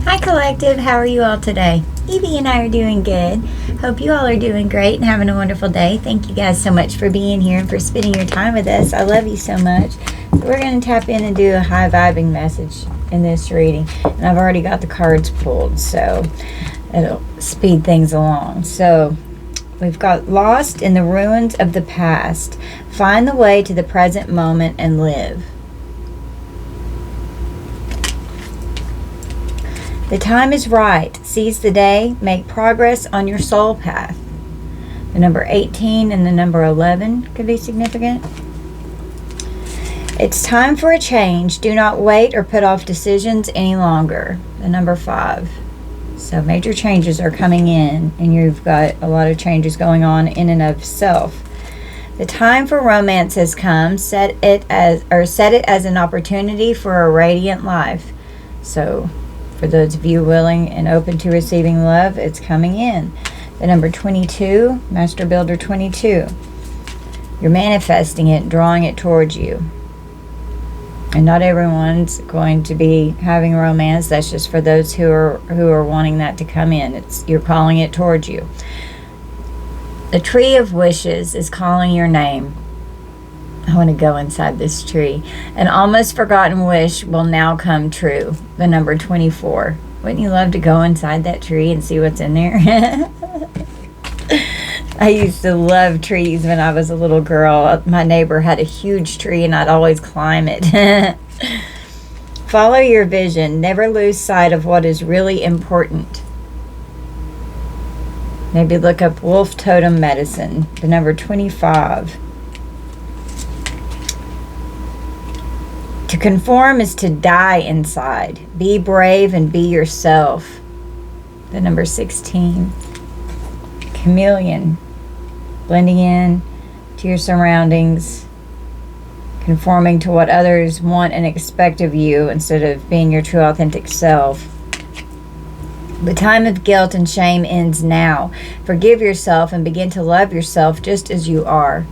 Hi Collective, how are you all today? Evie and I are doing good. Hope you all are doing great and having a wonderful day. Thank you guys so much for being here and for spending your time with us. I love you so much. So we're going to tap in and do a high vibing message in this reading. And I've already got the cards pulled, so it'll speed things along. So we've got lost in the ruins of the past. Find the way to the present moment and live. The time is right. Seize the day. Make progress on your soul path. The number 18 and the number 11 could be significant. It's time for a change. Do not wait or put off decisions any longer. The number 5. So major changes are coming in, and you've got a lot of changes going on in and of self. The time for romance has come. Set it as an opportunity for a radiant life. So for those of you willing and open to receiving love, it's coming in. The number 22, Master Builder 22. You're manifesting it, drawing it towards you. And not everyone's going to be having romance. That's just for those who are wanting that to come in. You're calling it towards you. The tree of wishes is calling your name. I want to go inside this tree. An almost forgotten wish will now come true. The number 24. Wouldn't you love to go inside that tree and see what's in there? I used to love trees when I was a little girl. My neighbor had a huge tree and I'd always climb it. Follow your vision. Never lose sight of what is really important. Maybe look up wolf totem medicine. The number 25. To conform is to die inside. Be brave and be yourself. The number 16. Chameleon. Blending in to your surroundings. Conforming to what others want and expect of you instead of being your true authentic self. The time of guilt and shame ends now. Forgive yourself and begin to love yourself just as you are.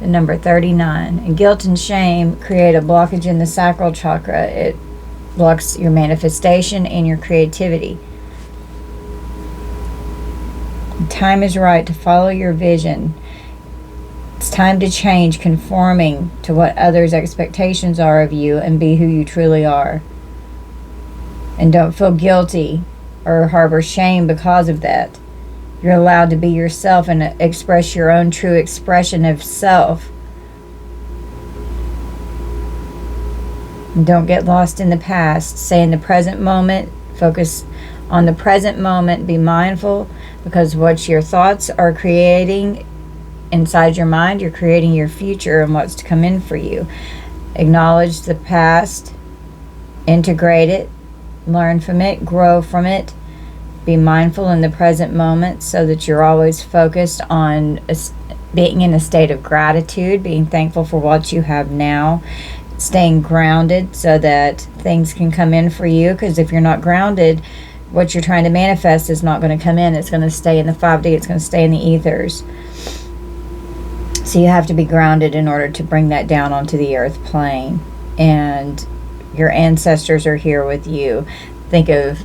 The number 39. And guilt and shame create a blockage in the sacral chakra. It blocks your manifestation and your creativity. The time is right to follow your vision. It's time to change, conforming to what others' expectations are of you and be who you truly are. And don't feel guilty or harbor shame because of that. You're allowed to be yourself and express your own true expression of self. And don't get lost in the past. Stay in the present moment. Focus on the present moment. Be mindful, because what your thoughts are creating inside your mind, you're creating your future and what's to come in for you. Acknowledge the past. Integrate it. Learn from it. Grow from it. Be mindful in the present moment so that you're always focused on being in a state of gratitude, being thankful for what you have now, staying grounded so that things can come in for you. Because if you're not grounded, what you're trying to manifest is not going to come in. It's going to stay in the 5D. It's going to stay in the ethers. So you have to be grounded in order to bring that down onto the earth plane. And your ancestors are here with you. Think of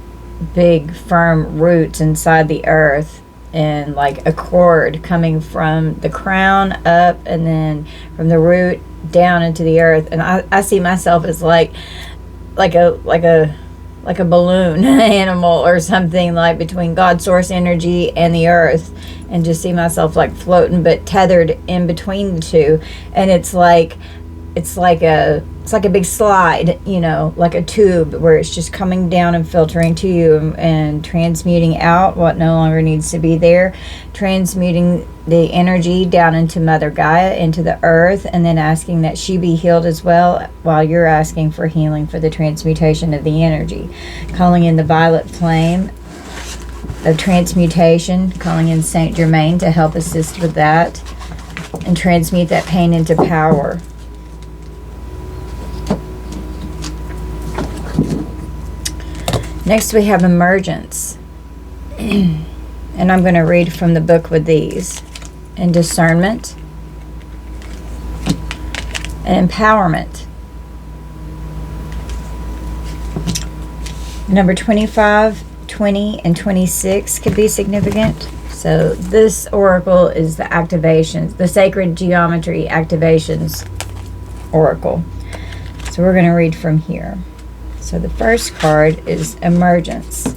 big firm roots inside the earth and like a cord coming from the crown up and then from the root down into the earth. And I see myself as like a balloon animal or something, like between God's source energy and the earth, and just see myself like floating but tethered in between the two. And it's like a big slide, like a tube where it's just coming down and filtering to you and transmuting out what no longer needs to be there, transmuting the energy down into Mother Gaia, into the earth, and then asking that she be healed as well, while you're asking for healing for the transmutation of the energy. Calling in the violet flame of transmutation, calling in Saint Germain to help assist with that and transmute that pain into power. Next we have emergence. And I'm going to read from the book with these. And discernment. And empowerment. Number 25, 20, and 26 could be significant. So this oracle is the activations, the sacred geometry activations oracle. So we're going to read from here. So the first card is emergence.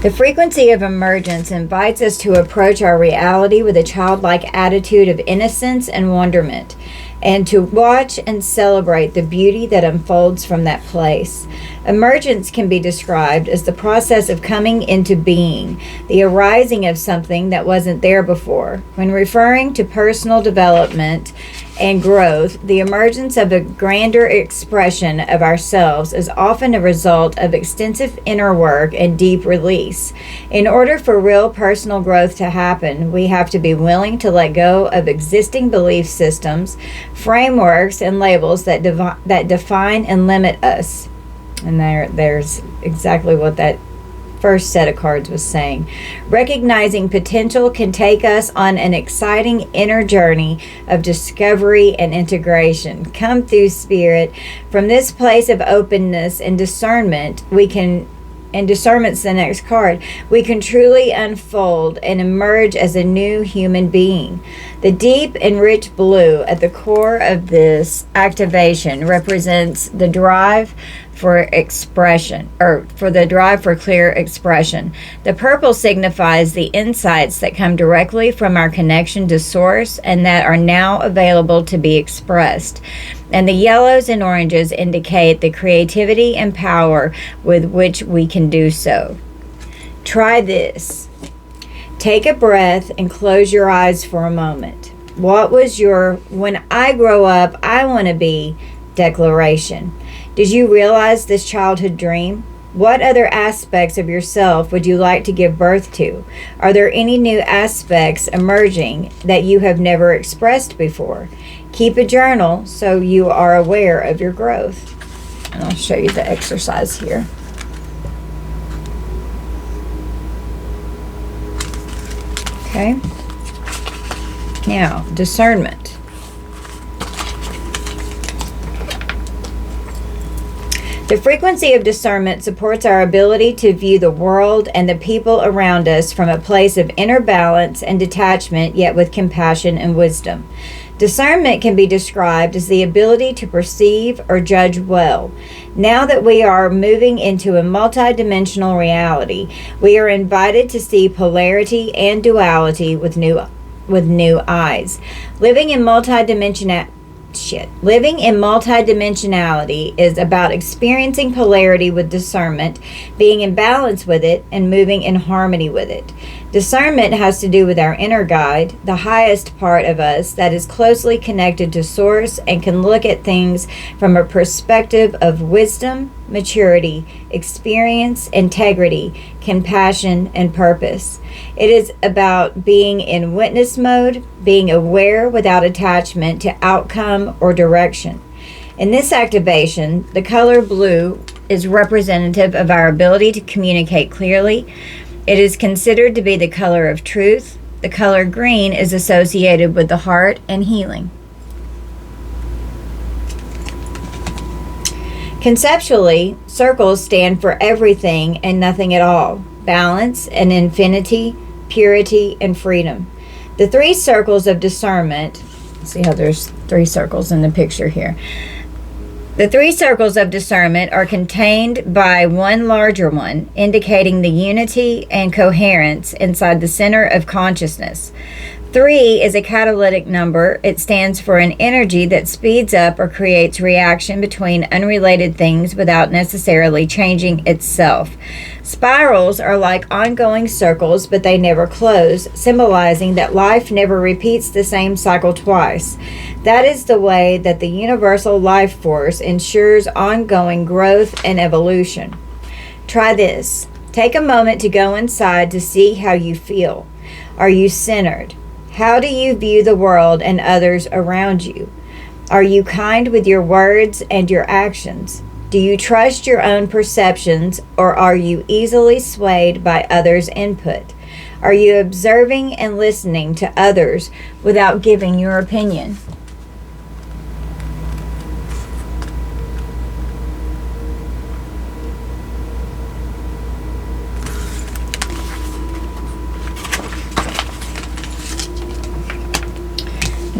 The frequency of emergence invites us to approach our reality with a childlike attitude of innocence and wonderment, and to watch and celebrate the beauty that unfolds from that place. Emergence can be described as the process of coming into being, the arising of something that wasn't there before. When referring to personal development and growth, the emergence of a grander expression of ourselves is often a result of extensive inner work and deep release. In order for real personal growth to happen, we have to be willing to let go of existing belief systems, frameworks, and labels that define and limit us. And there's exactly what that first set of cards was saying. Recognizing potential can take us on an exciting inner journey of discovery and integration. Come through spirit. From this place of openness and discernment, and discernment's the next card, we can truly unfold and emerge as a new human being. The deep and rich blue at the core of this activation represents the drive for expression, or for the drive for clear expression. The purple signifies the insights that come directly from our connection to source and that are now available to be expressed. And the yellows and oranges indicate the creativity and power with which we can do so. Try this. Take a breath and close your eyes for a moment. What was your "when I grow up, I want to be" declaration? Did you realize this childhood dream? What other aspects of yourself would you like to give birth to? Are there any new aspects emerging that you have never expressed before? Keep a journal so you are aware of your growth. And I'll show you the exercise here. Okay. Now, discernment. The frequency of discernment supports our ability to view the world and the people around us from a place of inner balance and detachment, yet with compassion and wisdom. Discernment can be described as the ability to perceive or judge well. Now that we are moving into a multidimensional reality, we are invited to see polarity and duality with new eyes. Living in multidimensionality is about experiencing polarity with discernment, being in balance with it, and moving in harmony with it. Discernment has to do with our inner guide, the highest part of us that is closely connected to source and can look at things from a perspective of wisdom, maturity, experience, integrity, compassion, and purpose. It is about being in witness mode, being aware without attachment to outcome or direction. In this activation, the color blue is representative of our ability to communicate clearly. It is considered to be the color of truth. The color green is associated with the heart and healing. Conceptually, circles stand for everything and nothing at all, balance and infinity, purity and freedom. The three circles of discernment, see how there's three circles in the picture here. The three circles of discernment are contained by one larger one, indicating the unity and coherence inside the center of consciousness. 3 is a catalytic number. It stands for an energy that speeds up or creates reaction between unrelated things without necessarily changing itself. Spirals are like ongoing circles, but they never close, symbolizing that life never repeats the same cycle twice. That is the way that the universal life force ensures ongoing growth and evolution. Try this. Take a moment to go inside to see how you feel. Are you centered? How do you view the world and others around you? Are you kind with your words and your actions? Do you trust your own perceptions, or are you easily swayed by others' input? Are you observing and listening to others without giving your opinion?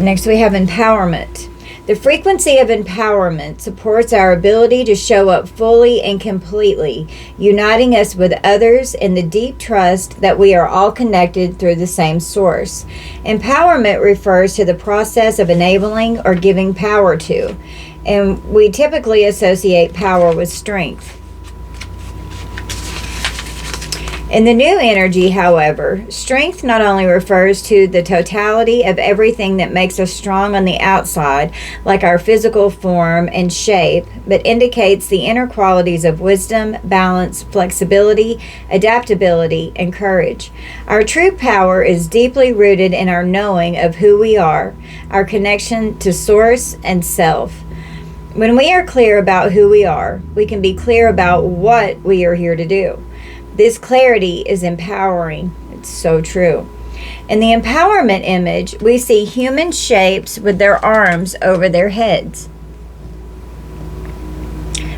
Next, we have empowerment. The frequency of empowerment supports our ability to show up fully and completely, uniting us with others in the deep trust that we are all connected through the same source. Empowerment refers to the process of enabling or giving power to, and we typically associate power with strength. In the new energy, however, strength not only refers to the totality of everything that makes us strong on the outside, like our physical form and shape, but indicates the inner qualities of wisdom, balance, flexibility, adaptability, and courage. Our true power is deeply rooted in our knowing of who we are, our connection to source and self. When we are clear about who we are, we can be clear about what we are here to do. This clarity is empowering. It's so true. In the empowerment image, we see human shapes with their arms over their heads,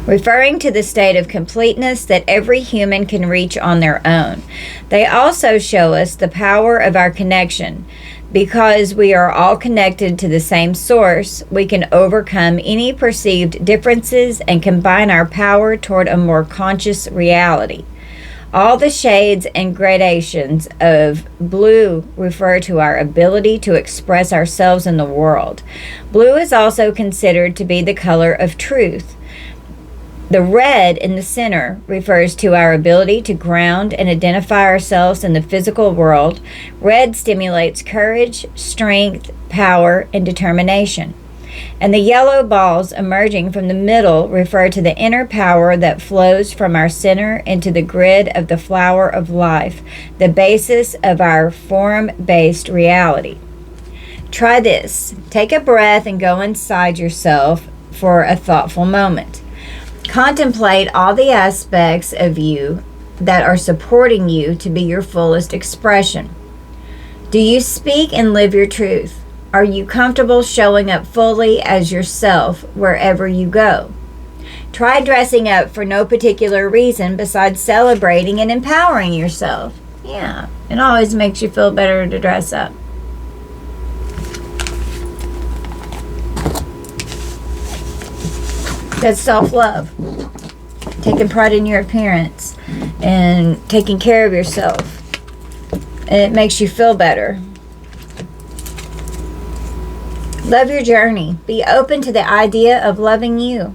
referring to the state of completeness that every human can reach on their own. They also show us the power of our connection. Because we are all connected to the same source, we can overcome any perceived differences and combine our power toward a more conscious reality. All the shades and gradations of blue refer to our ability to express ourselves in the world. Blue is also considered to be the color of truth. The red in the center refers to our ability to ground and identify ourselves in the physical world. Red stimulates courage, strength, power, and determination. And the yellow balls emerging from the middle refer to the inner power that flows from our center into the grid of the flower of life, the basis of our form-based reality. Try this. Take a breath and go inside yourself for a thoughtful moment. Contemplate all the aspects of you that are supporting you to be your fullest expression. Do you speak and live your truth? Are you comfortable showing up fully as yourself wherever you go? Try dressing up for no particular reason besides celebrating and empowering yourself. Yeah, it always makes you feel better to dress up. That's self-love. Taking pride in your appearance and taking care of yourself. And it makes you feel better. Love your journey. Be open to the idea of loving you.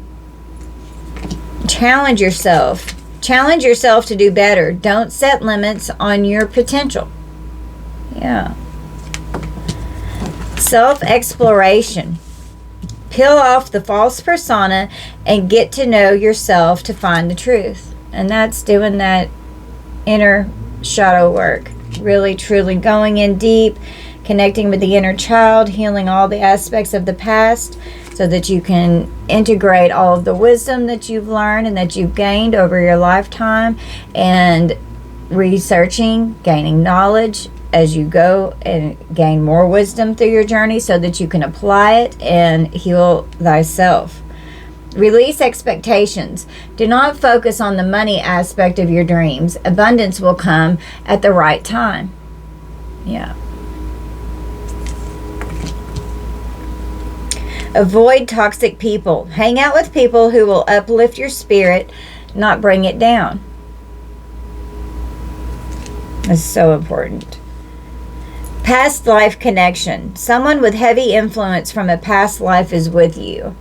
Challenge yourself. Challenge yourself to do better. Don't set limits on your potential. Yeah. Self-exploration. Peel off the false persona and get to know yourself to find the truth. And that's doing that inner shadow work. Really, truly going in deep, connecting with the inner child, healing all the aspects of the past so that you can integrate all of the wisdom that you've learned and that you've gained over your lifetime, and researching, gaining knowledge as you go and gain more wisdom through your journey so that you can apply it and heal thyself. Release expectations. Do not focus on the money aspect of your dreams. Abundance will come at the right time. Yeah. Avoid toxic people. Hang out with people who will uplift your spirit, not bring it down. That's so important. Past life connection. Someone with heavy influence from a past life is with you.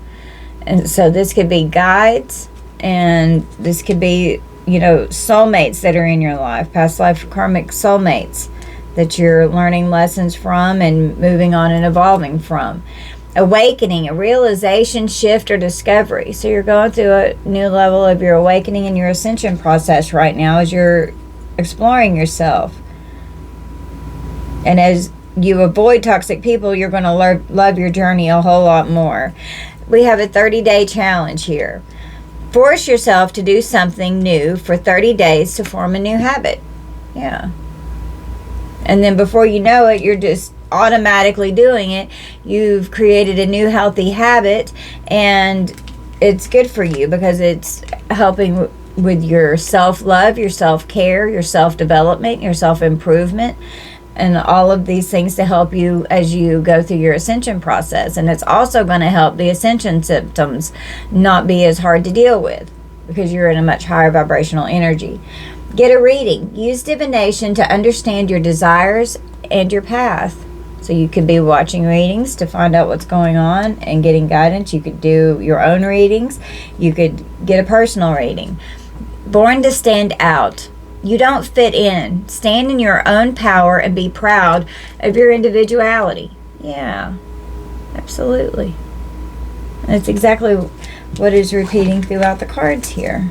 And so this could be guides, and this could be, soulmates that are in your life, past life karmic soulmates that you're learning lessons from and moving on and evolving from. Awakening, a realization, shift, or discovery. So you're going through a new level of your awakening and your ascension process right now as you're exploring yourself. And as you avoid toxic people, you're going to love your journey a whole lot more. We have a 30-day challenge here. Force yourself to do something new for 30 days to form a new habit. Yeah. And then before you know it, you're just automatically doing it. You've created a new healthy habit, and it's good for you because it's helping with your self-love, your self-care, your self-development, your self-improvement. and all of these things to help you as you go through your ascension process. And it's also going to help the ascension symptoms not be as hard to deal with because you're in a much higher vibrational energy. Get a reading. Use divination to understand your desires and your path. So you could be watching readings to find out what's going on and getting guidance. You could do your own readings. You could get a personal reading. Born to stand out. You don't fit in. Stand in your own power and be proud of your individuality. Yeah, absolutely. That's exactly what is repeating throughout the cards here.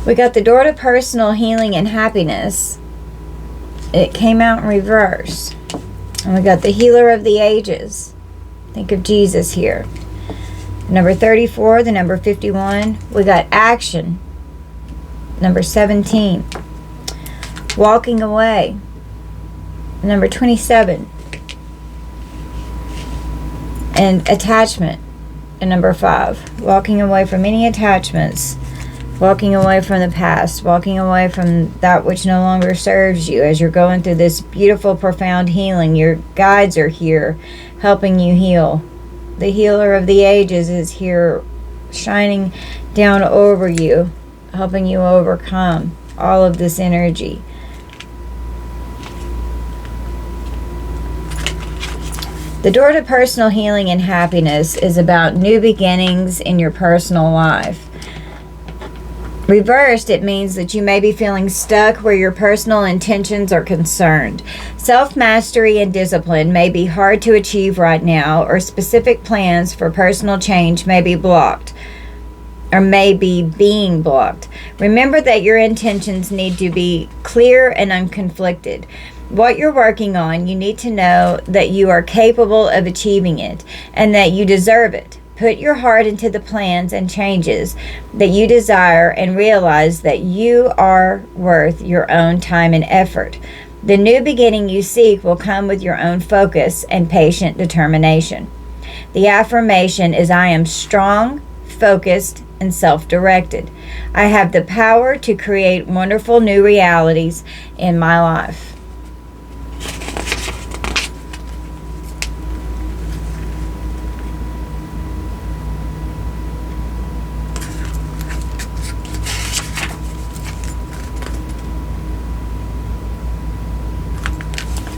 We got the door to personal healing and happiness. It came out in reverse. And we got the healer of the ages. Think of Jesus here. Number 34, the number 51. We got action. Number 17. Walking away. Number 27. And attachment. And number 5. Walking away from any attachments. Walking away from the past, walking away from that which no longer serves you. As you're going through this beautiful, profound healing, your guides are here helping you heal. The healer of the ages is here shining down over you, helping you overcome all of this energy. The door to personal healing and happiness is about new beginnings in your personal life. Reversed, it means that you may be feeling stuck where your personal intentions are concerned. Self-mastery and discipline may be hard to achieve right now, or specific plans for personal change may be blocked, or may be being blocked. Remember that your intentions need to be clear and unconflicted. What you're working on, you need to know that you are capable of achieving it, and that you deserve it. Put your heart into the plans and changes that you desire and realize that you are worth your own time and effort. The new beginning you seek will come with your own focus and patient determination. The affirmation is, I am strong, focused, and self-directed. I have the power to create wonderful new realities in my life.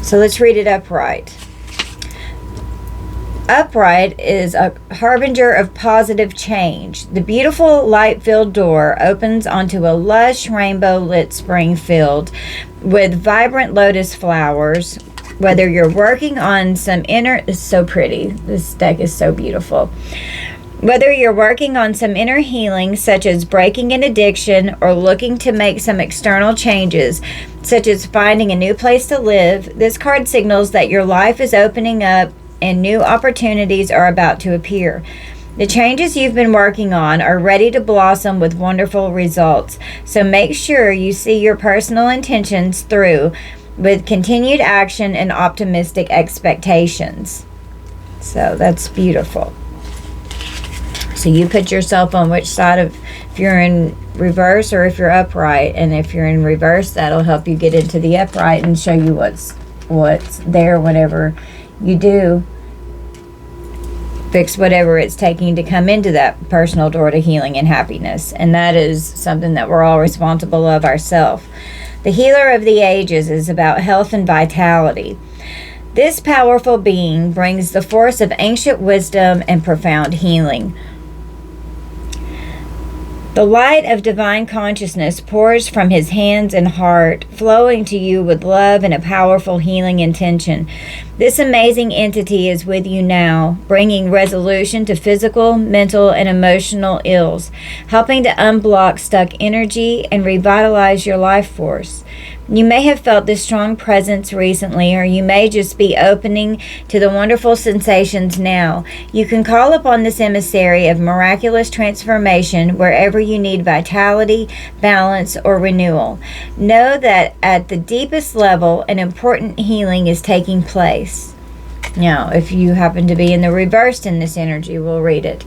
So let's read it upright. Upright is a harbinger of positive change. The beautiful light-filled door opens onto a lush rainbow-lit spring field with vibrant lotus flowers. Whether you're working on some inner... It's so pretty. This deck is so beautiful. Whether you're working on some inner healing, such as breaking an addiction, or looking to make some external changes, such as finding a new place to live, this card signals that your life is opening up and new opportunities are about to appear. The changes you've been working on are ready to blossom with wonderful results. So make sure you see your personal intentions through with continued action and optimistic expectations. So that's beautiful. So you put yourself on which side of, if you're in reverse or if you're upright. And if you're in reverse, that'll help you get into the upright and show you what's there whenever you do fix whatever it's taking to come into that personal door to healing and happiness. And that is something that we're all responsible of ourselves. The healer of the ages is about health and vitality. This powerful being brings the force of ancient wisdom and profound healing. The light of divine consciousness pours from his hands and heart, flowing to you with love and a powerful healing intention. This amazing entity is with you now, bringing resolution to physical, mental, and emotional ills, helping to unblock stuck energy and revitalize your life force. You may have felt this strong presence recently, or you may just be opening to the wonderful sensations now. You can call upon this emissary of miraculous transformation wherever you need vitality, balance, or renewal. Know that at the deepest level, an important healing is taking place. Now, if you happen to be in the reversed in this energy, we'll read it.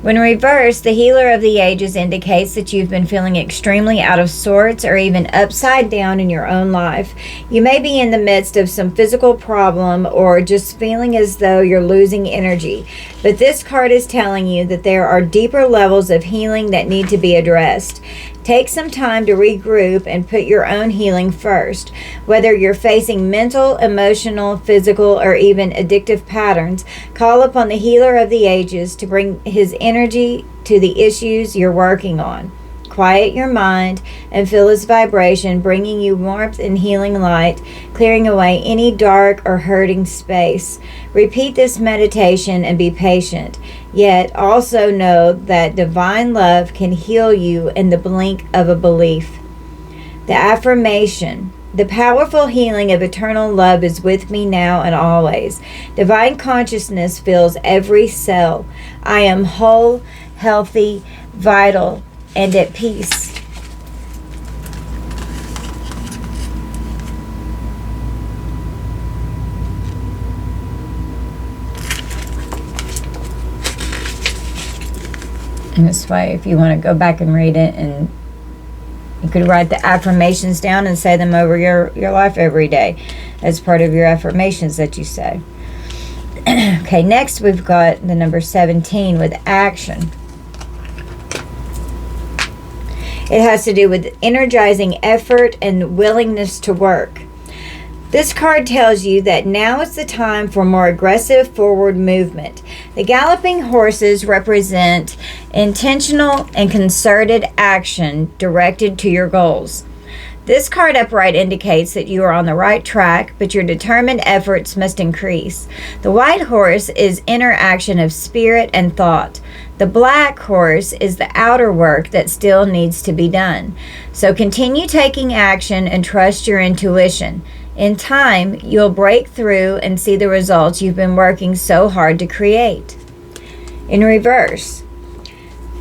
When reversed, the healer of the ages indicates that you've been feeling extremely out of sorts or even upside down in your own life. You may be in the midst of some physical problem or just feeling as though you're losing energy. But this card is telling you that there are deeper levels of healing that need to be addressed. Take some time to regroup and put your own healing first. Whether you're facing mental, emotional, physical, or even addictive patterns, call upon the healer of the ages to bring his energy to the issues you're working on. Quiet your mind and feel his vibration, bringing you warmth and healing light, clearing away any dark or hurting space. Repeat this meditation and be patient. Yet also know that divine love can heal you in the blink of a belief. The affirmation. The powerful healing of eternal love is with me now and always. Divine consciousness fills every cell. I am whole, healthy, vital, and at peace. And this way, if you want to go back and read it, and you could write the affirmations down and say them over your life every day as part of your affirmations that you say. Okay, next we've got the number 17 with action. It has to do with energizing effort and willingness to work. This card tells you that now is the time for more aggressive forward movement. The galloping horses represent intentional and concerted action directed to your goals. This card upright indicates that you are on the right track, but your determined efforts must increase. The white horse is inner action of spirit and thought. The black horse is the outer work that still needs to be done. So continue taking action and trust your intuition. In time, you'll break through and see the results you've been working so hard to create. In reverse,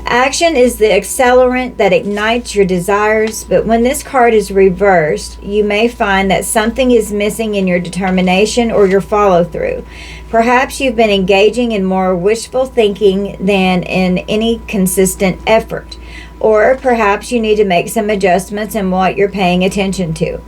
action is the accelerant that ignites your desires, but when this card is reversed, you may find that something is missing in your determination or your follow-through. Perhaps you've been engaging in more wishful thinking than in any consistent effort, or perhaps you need to make some adjustments in what you're paying attention to.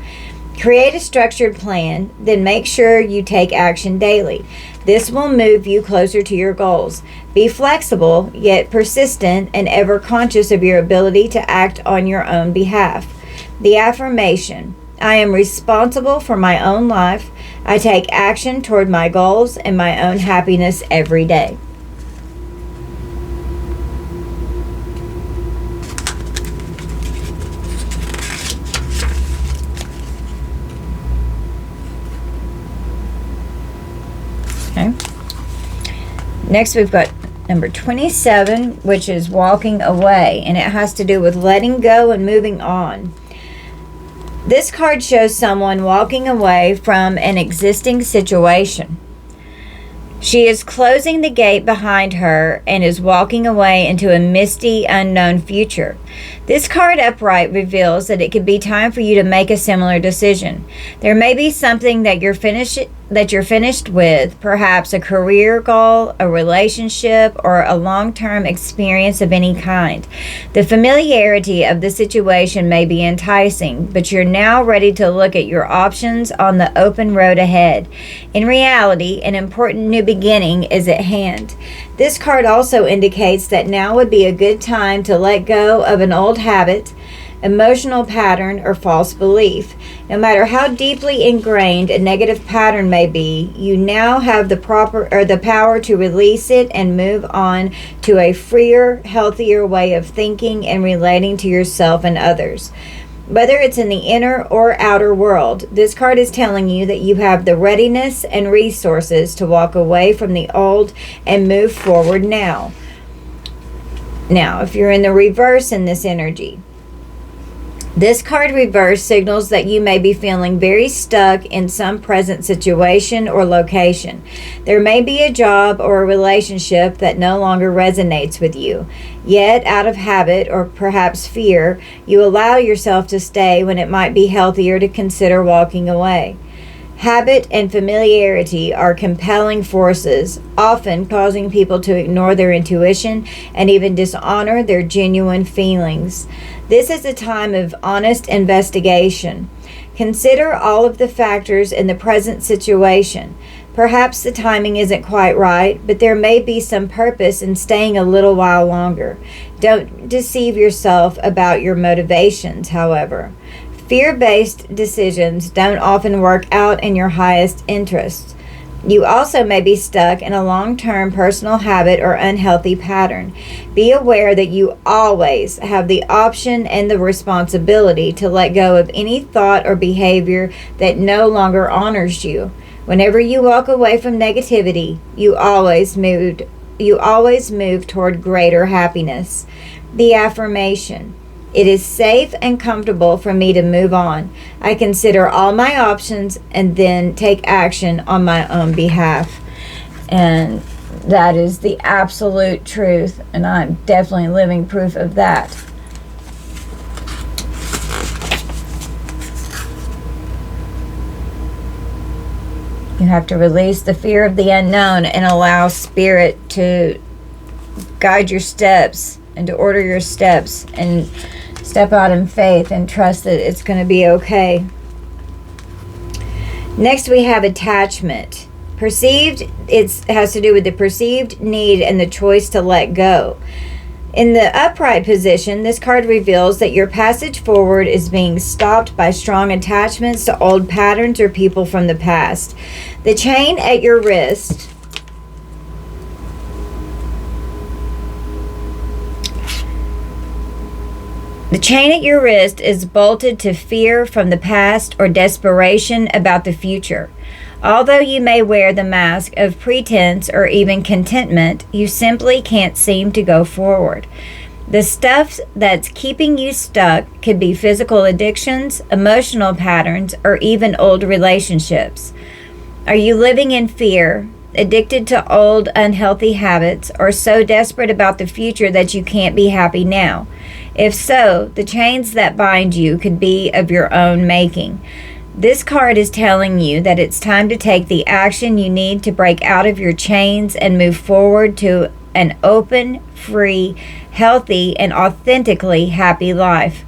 Create a structured plan, then make sure you take action daily. This will move you closer to your goals. Be flexible, yet persistent, and ever conscious of your ability to act on your own behalf. The affirmation. I am responsible for my own life. I take action toward my goals and my own happiness every day. Okay. Next we've got number 27, which is walking away, and it has to do with letting go and moving on. This card shows someone walking away from an existing situation. She is closing the gate behind her and is walking away into a misty, unknown future. This card upright reveals that it could be time for you to make a similar decision. There may be something that you're finished with, perhaps a career goal, a relationship, or a long-term experience of any kind. The familiarity of the situation may be enticing, but you're now ready to look at your options on the open road ahead. In reality, an important new beginning is at hand. This card also indicates that now would be a good time to let go of an old habit, emotional pattern, or false belief. No matter how deeply ingrained a negative pattern may be, you now have the power to release it and move on to a freer, healthier way of thinking and relating to yourself and others. Whether it's in the inner or outer world, this card is telling you that you have the readiness and resources to walk away from the old and move forward now. Now, if you're in the reverse in this energy, This card reverse signals that you may be feeling very stuck in some present situation or location. There may be a job or a relationship that no longer resonates with you. Yet, out of habit or perhaps fear, you allow yourself to stay when it might be healthier to consider walking away. Habit and familiarity are compelling forces, often causing people to ignore their intuition and even dishonor their genuine feelings. This is a time of honest investigation. Consider all of the factors in the present situation. Perhaps the timing isn't quite right, but there may be some purpose in staying a little while longer. Don't deceive yourself about your motivations, however. Fear-based decisions don't often work out in your highest interests. You also may be stuck in a long-term personal habit or unhealthy pattern. Be aware that you always have the option and the responsibility to let go of any thought or behavior that no longer honors you. Whenever you walk away from negativity, you always move toward greater happiness. The affirmation: it is safe and comfortable for me to move on. I consider all my options and then take action on my own behalf. And that is the absolute truth, and I'm definitely living proof of that. You have to release the fear of the unknown and allow Spirit to guide your steps and to order your steps, and step out in faith and trust that it's going to be okay. Next, we have attachment. Perceived, it has to do with the perceived need and the choice to let go. In the upright position, this card reveals that your passage forward is being stopped by strong attachments to old patterns or people from the past. The chain at your wrist is bolted to fear from the past or desperation about the future. Although you may wear the mask of pretense or even contentment, you simply can't seem to go forward. The stuff that's keeping you stuck could be physical addictions, emotional patterns, or even old relationships. Are you living in fear, addicted to old unhealthy habits, or so desperate about the future that you can't be happy now? If so, the chains that bind you could be of your own making. This card is telling you that it's time to take the action you need to break out of your chains and move forward to an open, free, healthy, and authentically happy life.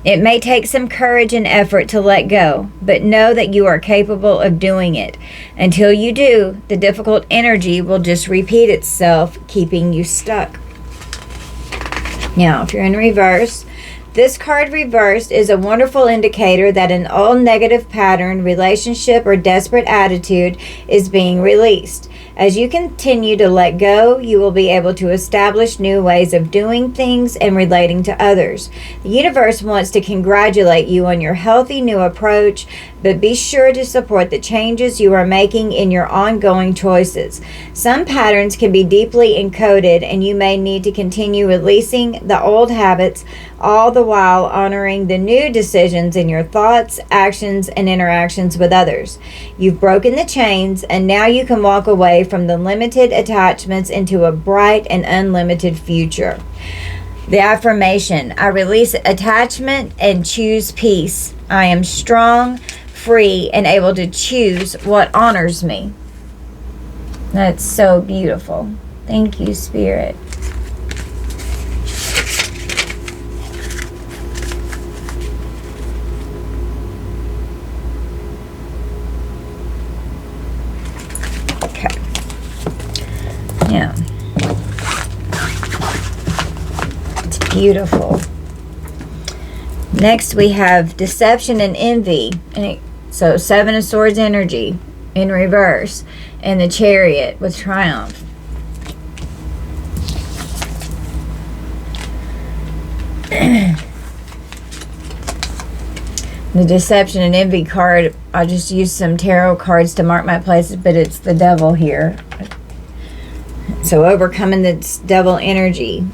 It may take some courage and effort to let go, but know that you are capable of doing it. Until you do, the difficult energy will just repeat itself, keeping you stuck. Now, if you're in reverse, this card reversed is a wonderful indicator that an old negative pattern, relationship, or desperate attitude is being released. As you continue to let go, you will be able to establish new ways of doing things and relating to others. The universe wants to congratulate you on your healthy new approach, but be sure to support the changes you are making in your ongoing choices. Some patterns can be deeply encoded, and you may need to continue releasing the old habits, all the while honoring the new decisions in your thoughts, actions, and interactions with others. You've broken the chains, and now you can walk away from the limited attachments into a bright and unlimited future. The affirmation: I release attachment and choose peace. I am strong, free, and able to choose what honors me. That's so beautiful. Thank you, Spirit. Yeah. It's beautiful. Next we have deception and envy. So 7 of Swords energy in reverse. And the Chariot with triumph. The deception and envy card, I just used some tarot cards to mark my places, but it's the devil here. So overcoming this devil energy.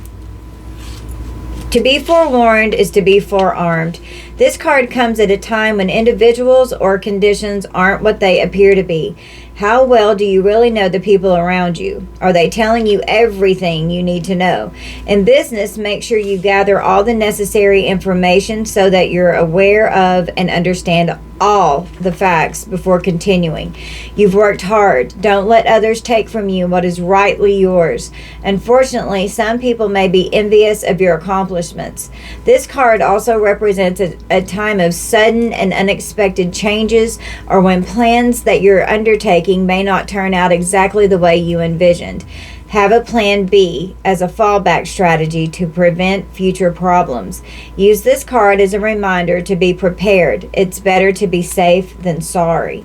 To be forewarned is to be forearmed. This card comes at a time when individuals or conditions aren't what they appear to be. How well do you really know the people around you? Are they telling you everything you need to know? In business, make sure you gather all the necessary information so that you're aware of and understand all the facts before continuing. You've worked hard. Don't let others take from you what is rightly yours. Unfortunately, some people may be envious of your accomplishments. This card also represents a time of sudden and unexpected changes, or when plans that you're undertaking may not turn out exactly the way you envisioned. Have a plan B as a fallback strategy to prevent future problems. Use this card as a reminder to be prepared. It's better to be safe than sorry.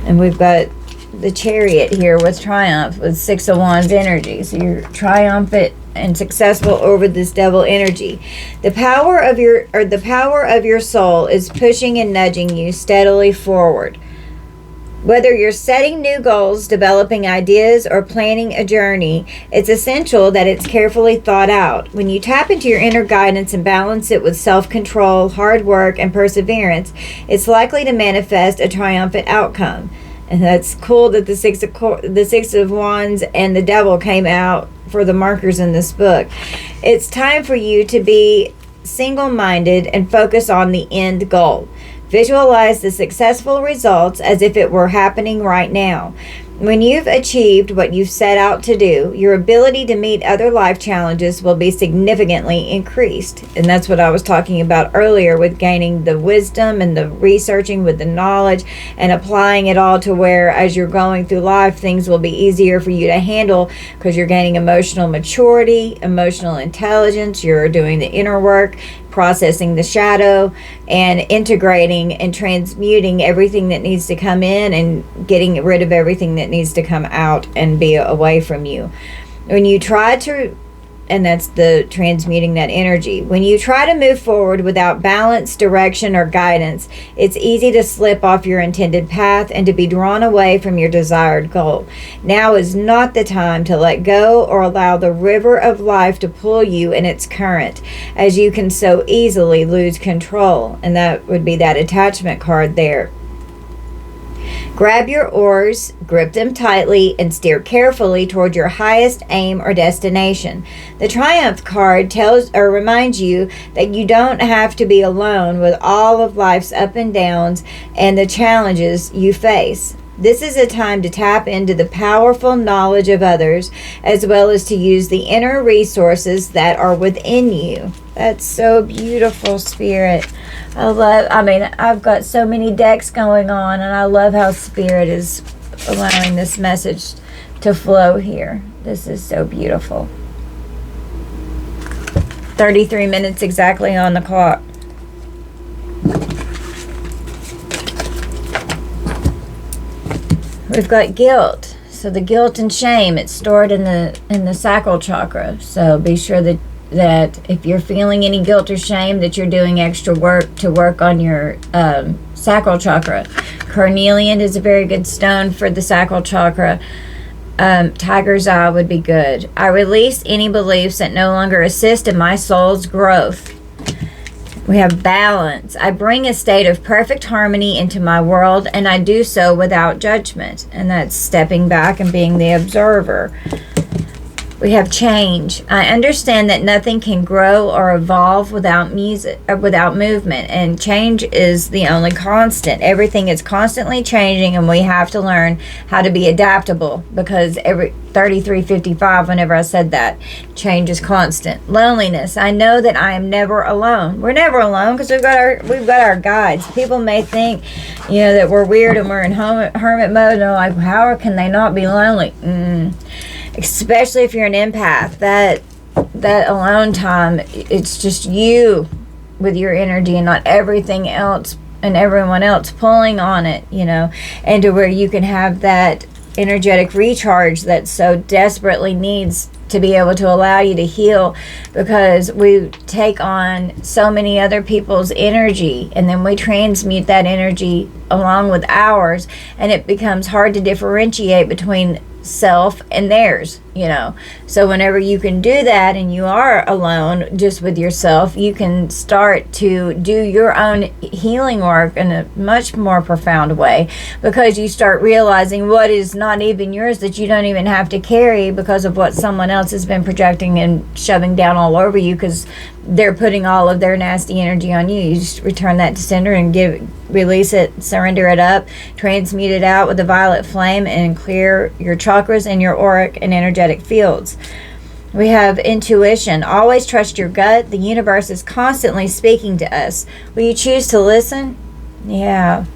And we've got the Chariot here with Triumph with Six of Wands energy. So you're triumphant and successful over this devil energy. The power of your soul is pushing and nudging you steadily forward. Whether you're setting new goals, developing ideas, or planning a journey, it's essential that it's carefully thought out. When you tap into your inner guidance and balance it with self-control, hard work, and perseverance, it's likely to manifest a triumphant outcome. And that's cool that the Six of Wands and the Devil came out for the markers in this book. It's time for you to be single-minded and focus on the end goal. Visualize the successful results as if it were happening right now. When you've achieved what you've set out to do, your ability to meet other life challenges will be significantly increased. And that's what I was talking about earlier with gaining the wisdom and the researching with the knowledge and applying it all to where as you're going through life, things will be easier for you to handle because you're gaining emotional maturity, emotional intelligence, you're doing the inner work, processing the shadow, and integrating and transmuting everything that needs to come in and getting rid of everything that needs to come out and be away from you. When you try to, and that's the transmuting that energy. When you try to move forward without balance, direction, or guidance, it's easy to slip off your intended path and to be drawn away from your desired goal. Now is not the time to let go or allow the river of life to pull you in its current, as you can so easily lose control. And that would be that attachment card there. Grab your oars, grip them tightly, and steer carefully toward your highest aim or destination. The Triumph card tells or reminds you that you don't have to be alone with all of life's up and downs and the challenges you face. This is a time to tap into the powerful knowledge of others, as well as to use the inner resources that are within you. That's so beautiful, Spirit. I've got so many decks going on, and I love how Spirit is allowing this message to flow here. This is so beautiful. 33 minutes exactly on the clock. We've got guilt. So the guilt and shame, it's stored in the sacral chakra. So be sure that if you're feeling any guilt or shame, that you're doing extra work to work on your sacral chakra. Carnelian is a very good stone for the sacral chakra. Tiger's eye would be good. I release any beliefs that no longer assist in my soul's growth. We have balance. I bring a state of perfect harmony into my world, and I do so without judgment. And that's stepping back and being the observer. We have change. I understand that nothing can grow or evolve without movement, and change is the only constant. Everything is constantly changing, and we have to learn how to be adaptable, because every 33:55, whenever I said that, change is constant. Loneliness. I know that I am never alone. We're never alone because we've got our guides. People may think, that we're weird and we're in hermit mode, and they're like, how can they not be lonely? Especially if you're an empath, that alone time, it's just you with your energy and not everything else and everyone else pulling on it, and to where you can have that energetic recharge that so desperately needs to be able to allow you to heal, because we take on so many other people's energy and then we transmute that energy along with ours, and it becomes hard to differentiate between self and theirs. So whenever you can do that and you are alone just with yourself, you can start to do your own healing work in a much more profound way, because you start realizing what is not even yours, that you don't even have to carry because of what someone else has been projecting and shoving down all over you, because they're putting all of their nasty energy on you. You just return that to sender and release it, surrender it up, transmute it out with the violet flame, and clear your chakras and your auric and energetic fields. We have intuition. Always trust your gut. The universe is constantly speaking to us. Will you choose to listen? Yeah.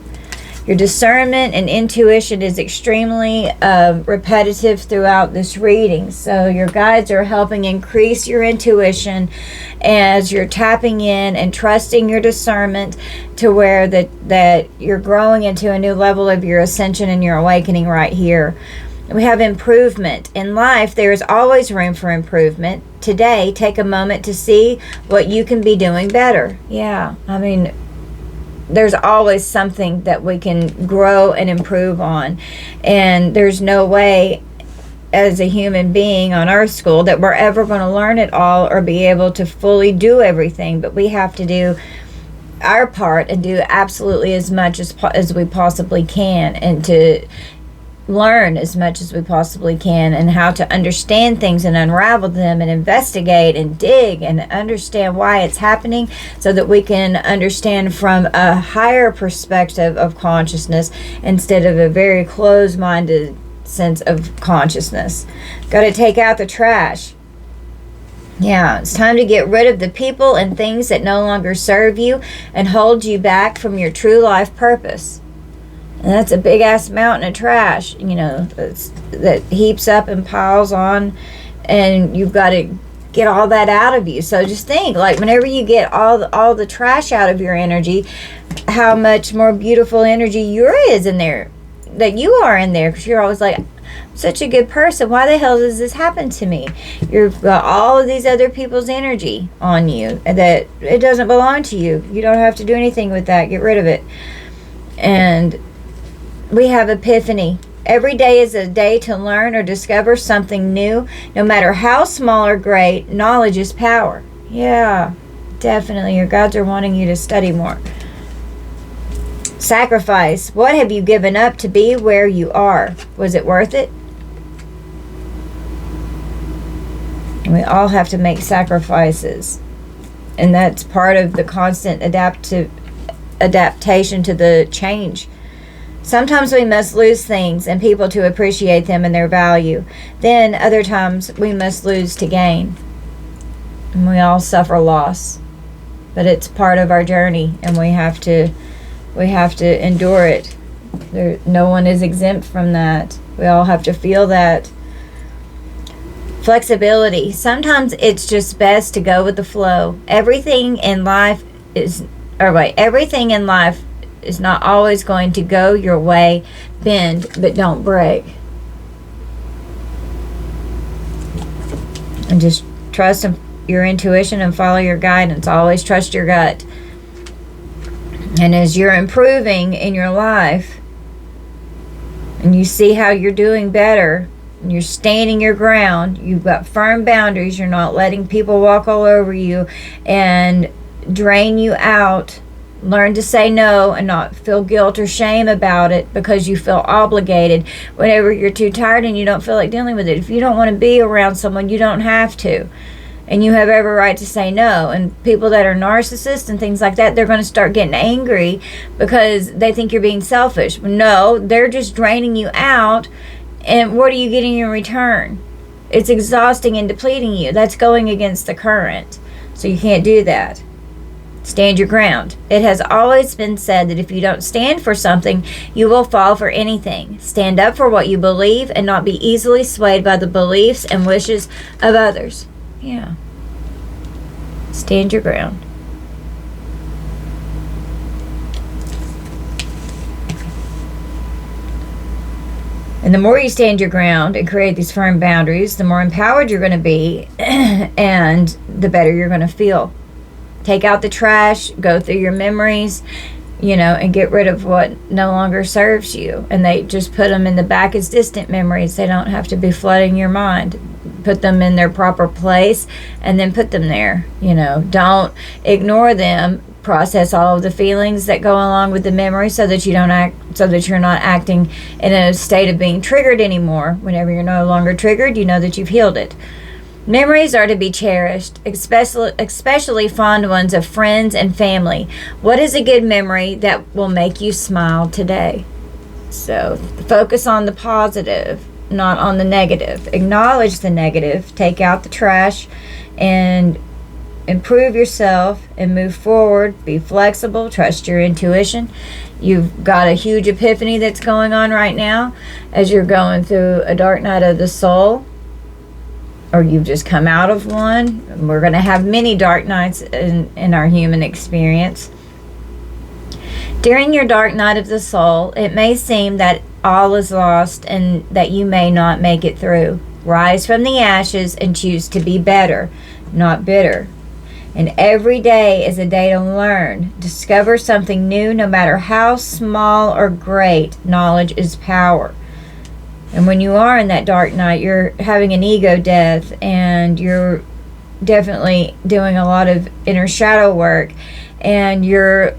Your discernment and intuition is extremely repetitive throughout this reading. So your guides are helping increase your intuition as you're tapping in and trusting your discernment, to where that you're growing into a new level of your ascension and your awakening right here. We have improvement. In life, there is always room for improvement. Today, take a moment to see what you can be doing better. Yeah, I mean, there's always something that we can grow and improve on. And there's no way as a human being on Earth School that we're ever going to learn it all or be able to fully do everything. But we have to do our part and do absolutely as much as we possibly can, and to learn as much as we possibly can, and how to understand things and unravel them and investigate and dig and understand why it's happening, so that we can understand from a higher perspective of consciousness instead of a very closed-minded sense of consciousness. Got to take out the trash. Yeah, it's time to get rid of the people and things that no longer serve you and hold you back from your true life purpose. And that's a big ass mountain of trash, that heaps up and piles on, and you've got to get all that out of you. So just think, like, whenever you get all the trash out of your energy, how much more beautiful energy is in there, that you are in there, because you're always like, I'm such a good person. Why the hell does this happen to me? You've got all of these other people's energy on you, and that it doesn't belong to you. You don't have to do anything with that. Get rid of it. And we have epiphany. Every day is a day to learn or discover something new. No matter how small or great, knowledge is power. Yeah, definitely. Your guides are wanting you to study more. Sacrifice. What have you given up to be where you are? Was it worth it? And we all have to make sacrifices. And that's part of the constant adaptation to the change. Sometimes we must lose things and people to appreciate them and their value. Then other times we must lose to gain. And we all suffer loss. But it's part of our journey, and we have to endure it. No one is exempt from that. We all have to feel that. Flexibility. Sometimes it's just best to go with the flow. Everything in life is not always going to go your way. Bend, but don't break. And just trust your intuition and follow your guidance. Always trust your gut. And as you're improving in your life, and you see how you're doing better, and you're standing your ground, you've got firm boundaries, you're not letting people walk all over you and drain you out. Learn to say no and not feel guilt or shame about it because you feel obligated whenever you're too tired and you don't feel like dealing with it. If you don't want to be around someone, you don't have to. And you have every right to say no. And people that are narcissists and things like that, they're going to start getting angry because they think you're being selfish. No, they're just draining you out. And what are you getting in return? It's exhausting and depleting you. That's going against the current. So you can't do that. Stand your ground. It has always been said that if you don't stand for something, you will fall for anything. Stand up for what you believe and not be easily swayed by the beliefs and wishes of others. Yeah. Stand your ground. And the more you stand your ground and create these firm boundaries, the more empowered you're going to be and the better you're going to feel. Take out the trash, go through your memories, and get rid of what no longer serves you. And they just put them in the back as distant memories. They don't have to be flooding your mind. Put them in their proper place and then put them there. Don't ignore them. Process all of the feelings that go along with the memory so that you're not acting in a state of being triggered anymore. Whenever you're no longer triggered, you know that you've healed it. Memories are to be cherished, especially fond ones of friends and family. What is a good memory that will make you smile today? So focus on the positive, not on the negative. Acknowledge the negative, take out the trash, and improve yourself and move forward. Be flexible, trust your intuition. You've got a huge epiphany that's going on right now as you're going through a dark night of the soul, or you've just come out of one. We're going to have many dark nights in our human experience. During your dark night of the soul, it may seem that all is lost and that you may not make it through. Rise from the ashes and choose to be better, not bitter. And every day is a day to learn. Discover something new, no matter how small or great. Knowledge is power. And when you are in that dark night, you're having an ego death, and you're definitely doing a lot of inner shadow work, and you're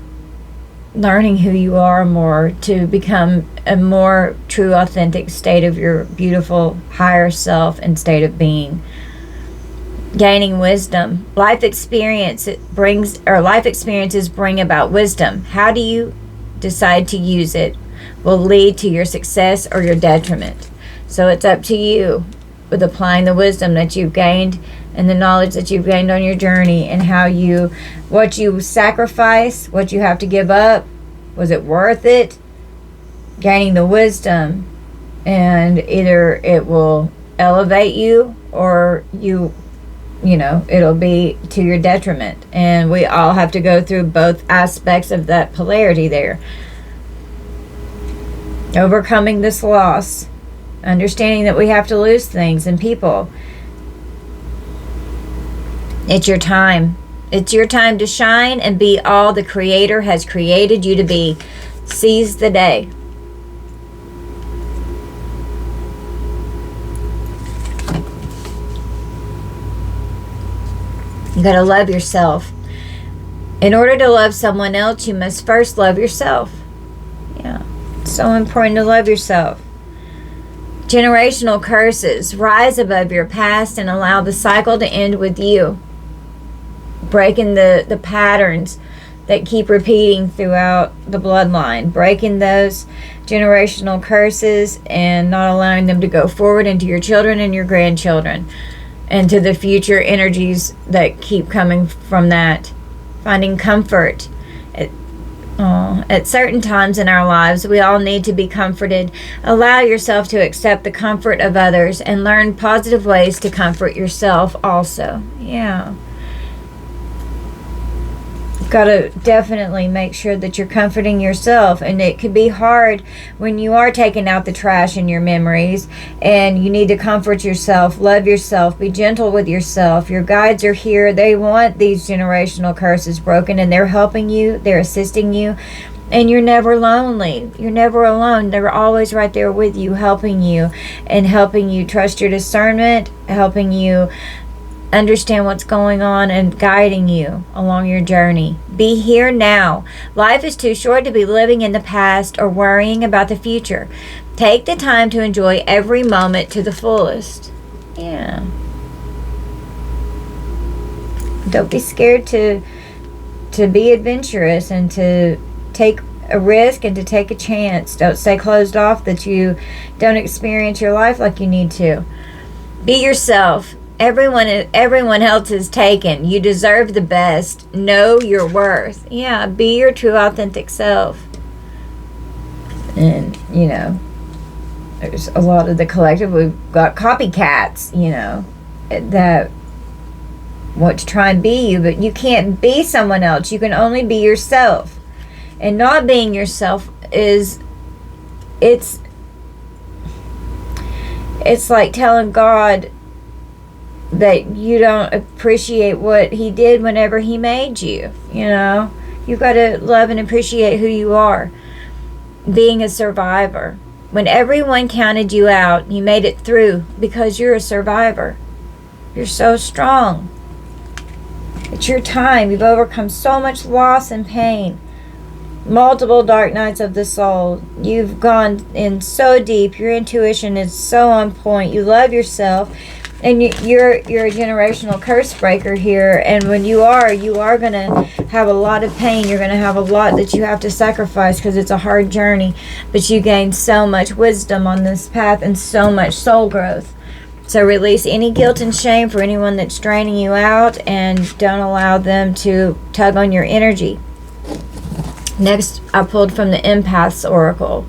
learning who you are more to become a more true, authentic state of your beautiful higher self and state of being. Gaining wisdom. Life experiences bring about wisdom. How do you decide to use it will lead to your success or your detriment. So it's up to you with applying the wisdom that you've gained and the knowledge that you've gained on your journey, and what you sacrifice, what you have to give up. Was it worth it? Gaining the wisdom, and either it will elevate you or it'll be to your detriment. And we all have to go through both aspects of that polarity there. Overcoming this loss, understanding that we have to lose things and people. It's your time. It's your time to shine and be all the Creator has created you to be. Seize the day. You gotta love yourself. In order to love someone else, you must first love yourself. Yeah. So important to love yourself. Generational curses. Rise above your past and allow the cycle to end with you. Breaking the patterns that keep repeating throughout the bloodline. Breaking those generational curses and not allowing them to go forward into your children and your grandchildren, and to the future energies that keep coming from that. Finding comfort. At certain times in our lives, we all need to be comforted. Allow yourself to accept the comfort of others and learn positive ways to comfort yourself also. Yeah. You've got to definitely make sure that you're comforting yourself. And it could be hard when you are taking out the trash in your memories, and you need to comfort yourself, love yourself, be gentle with yourself. Your guides are here. They want these generational curses broken, and they're helping you. They're assisting you. And you're never lonely. You're never alone. They're always right there with you, helping you trust your discernment, helping you understand what's going on, and guiding you along your journey. Be here now. Life is too short to be living in the past or worrying about the future. Take the time to enjoy every moment to the fullest. Yeah. Don't be scared to be adventurous and to take a risk and to take a chance. Don't stay closed off that you don't experience your life like you need to. Be yourself. Everyone else is taken. You deserve the best. Know your worth. Yeah, be your true authentic self. And, there's a lot of the collective. We've got copycats, that want to try and be you, but you can't be someone else. You can only be yourself. And not being yourself it's like telling God that you don't appreciate what he did whenever he made you. You You've got to love and appreciate who you are. Being a survivor. When everyone counted you out, you made it through because you're a survivor. You're so strong. It's your time. You've overcome so much loss and pain. Multiple dark nights of the soul. You've gone in so deep. Your intuition is so on point. You love yourself. And you're a generational curse breaker here. And when you are going to have a lot of pain. You're going to have a lot that you have to sacrifice because it's a hard journey. But you gain so much wisdom on this path and so much soul growth. So release any guilt and shame for anyone that's draining you out, and don't allow them to tug on your energy. Next, I pulled from the Empath's Oracle.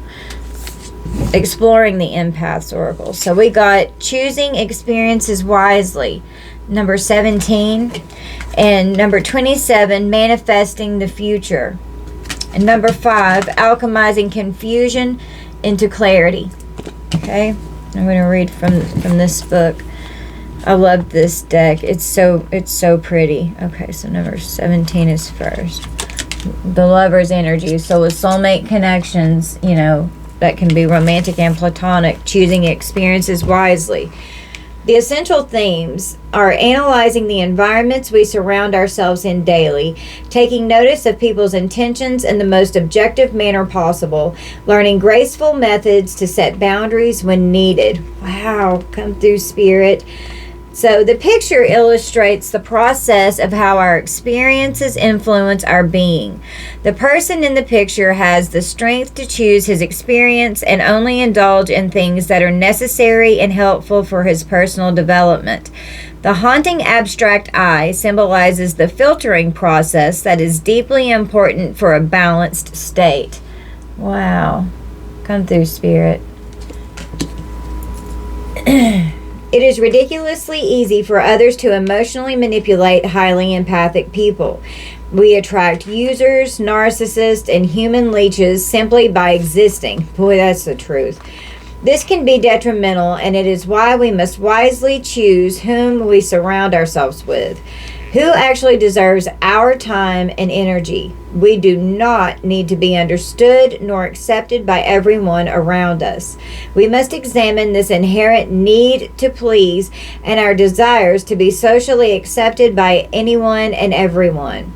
Exploring the Empath's Oracle. So we got choosing experiences wisely, number 17. And number 27, manifesting the future. And number 5, alchemizing confusion into clarity. Okay? I'm going to read from this book. I love this deck. It's so pretty. Okay, so number 17 is first. The Lover's energy. So with soulmate connections, that can be romantic and platonic, choosing experiences wisely. The essential themes are analyzing the environments we surround ourselves in daily, taking notice of people's intentions in the most objective manner possible, learning graceful methods to set boundaries when needed. Wow, come through, Spirit. So the picture illustrates the process of how our experiences influence our being. The person in the picture has the strength to choose his experience and only indulge in things that are necessary and helpful for his personal development. The haunting abstract eye symbolizes the filtering process that is deeply important for a balanced state. Wow. Come through, Spirit. It is ridiculously easy for others to emotionally manipulate highly empathic people. We attract users, narcissists, and human leeches simply by existing. Boy, that's the truth. This can be detrimental, and it is why we must wisely choose whom we surround ourselves with. Who actually deserves our time and energy? We do not need to be understood nor accepted by everyone around us. We must examine this inherent need to please and our desires to be socially accepted by anyone and everyone.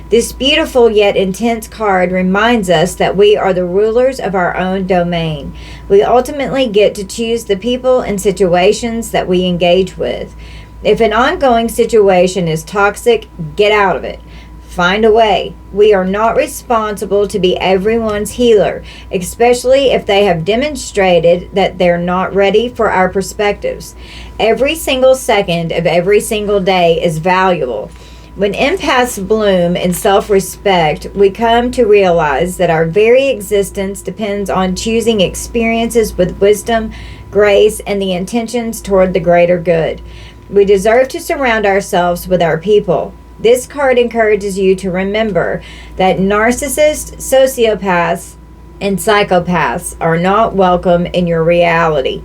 This beautiful yet intense card reminds us that we are the rulers of our own domain. We ultimately get to choose the people and situations that we engage with. If an ongoing situation is toxic, get out of it. Find a way. We are not responsible to be everyone's healer, especially if they have demonstrated that they're not ready for our perspectives. Every single second of every single day is valuable. When empaths bloom in self-respect, we come to realize that our very existence depends on choosing experiences with wisdom, grace, and the intentions toward the greater good. We deserve to surround ourselves with our people. This card encourages you to remember that narcissists, sociopaths, and psychopaths are not welcome in your reality.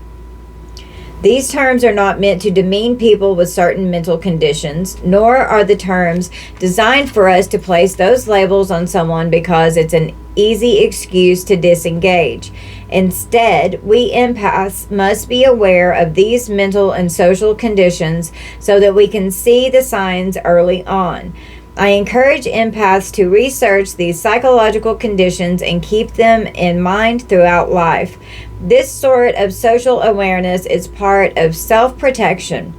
These terms are not meant to demean people with certain mental conditions, nor are the terms designed for us to place those labels on someone because it's an easy excuse to disengage. Instead, we empaths must be aware of these mental and social conditions so that we can see the signs early on. I encourage empaths to research these psychological conditions and keep them in mind throughout life. This sort of social awareness is part of self-protection.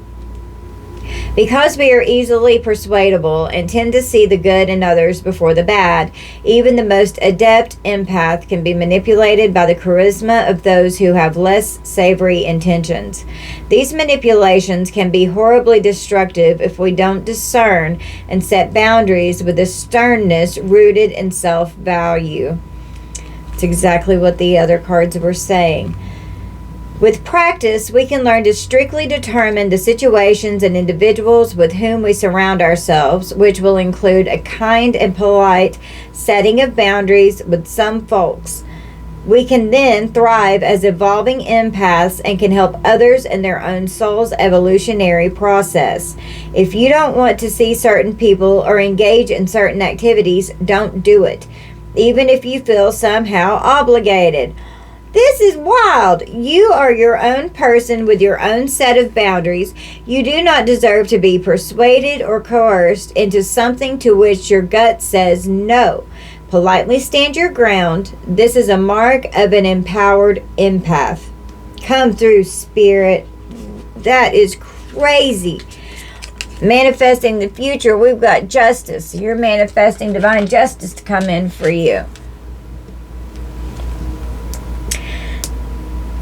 Because we are easily persuadable and tend to see the good in others before the bad, even the most adept empath can be manipulated by the charisma of those who have less savory intentions. These manipulations can be horribly destructive if we don't discern and set boundaries with a sternness rooted in self-value. It's exactly what the other cards were saying. With practice, we can learn to strictly determine the situations and individuals with whom we surround ourselves, which will include a kind and polite setting of boundaries with some folks. We can then thrive as evolving empaths and can help others in their own soul's evolutionary process. If you don't want to see certain people or engage in certain activities, don't do it, even if you feel somehow obligated. This is wild. You are your own person with your own set of boundaries. You do not deserve to be persuaded or coerced into something to which your gut says no. Politely stand your ground. This is a mark of an empowered empath. Come through, Spirit. That is crazy. Manifesting the future, we've got justice. You're manifesting divine justice to come in for you.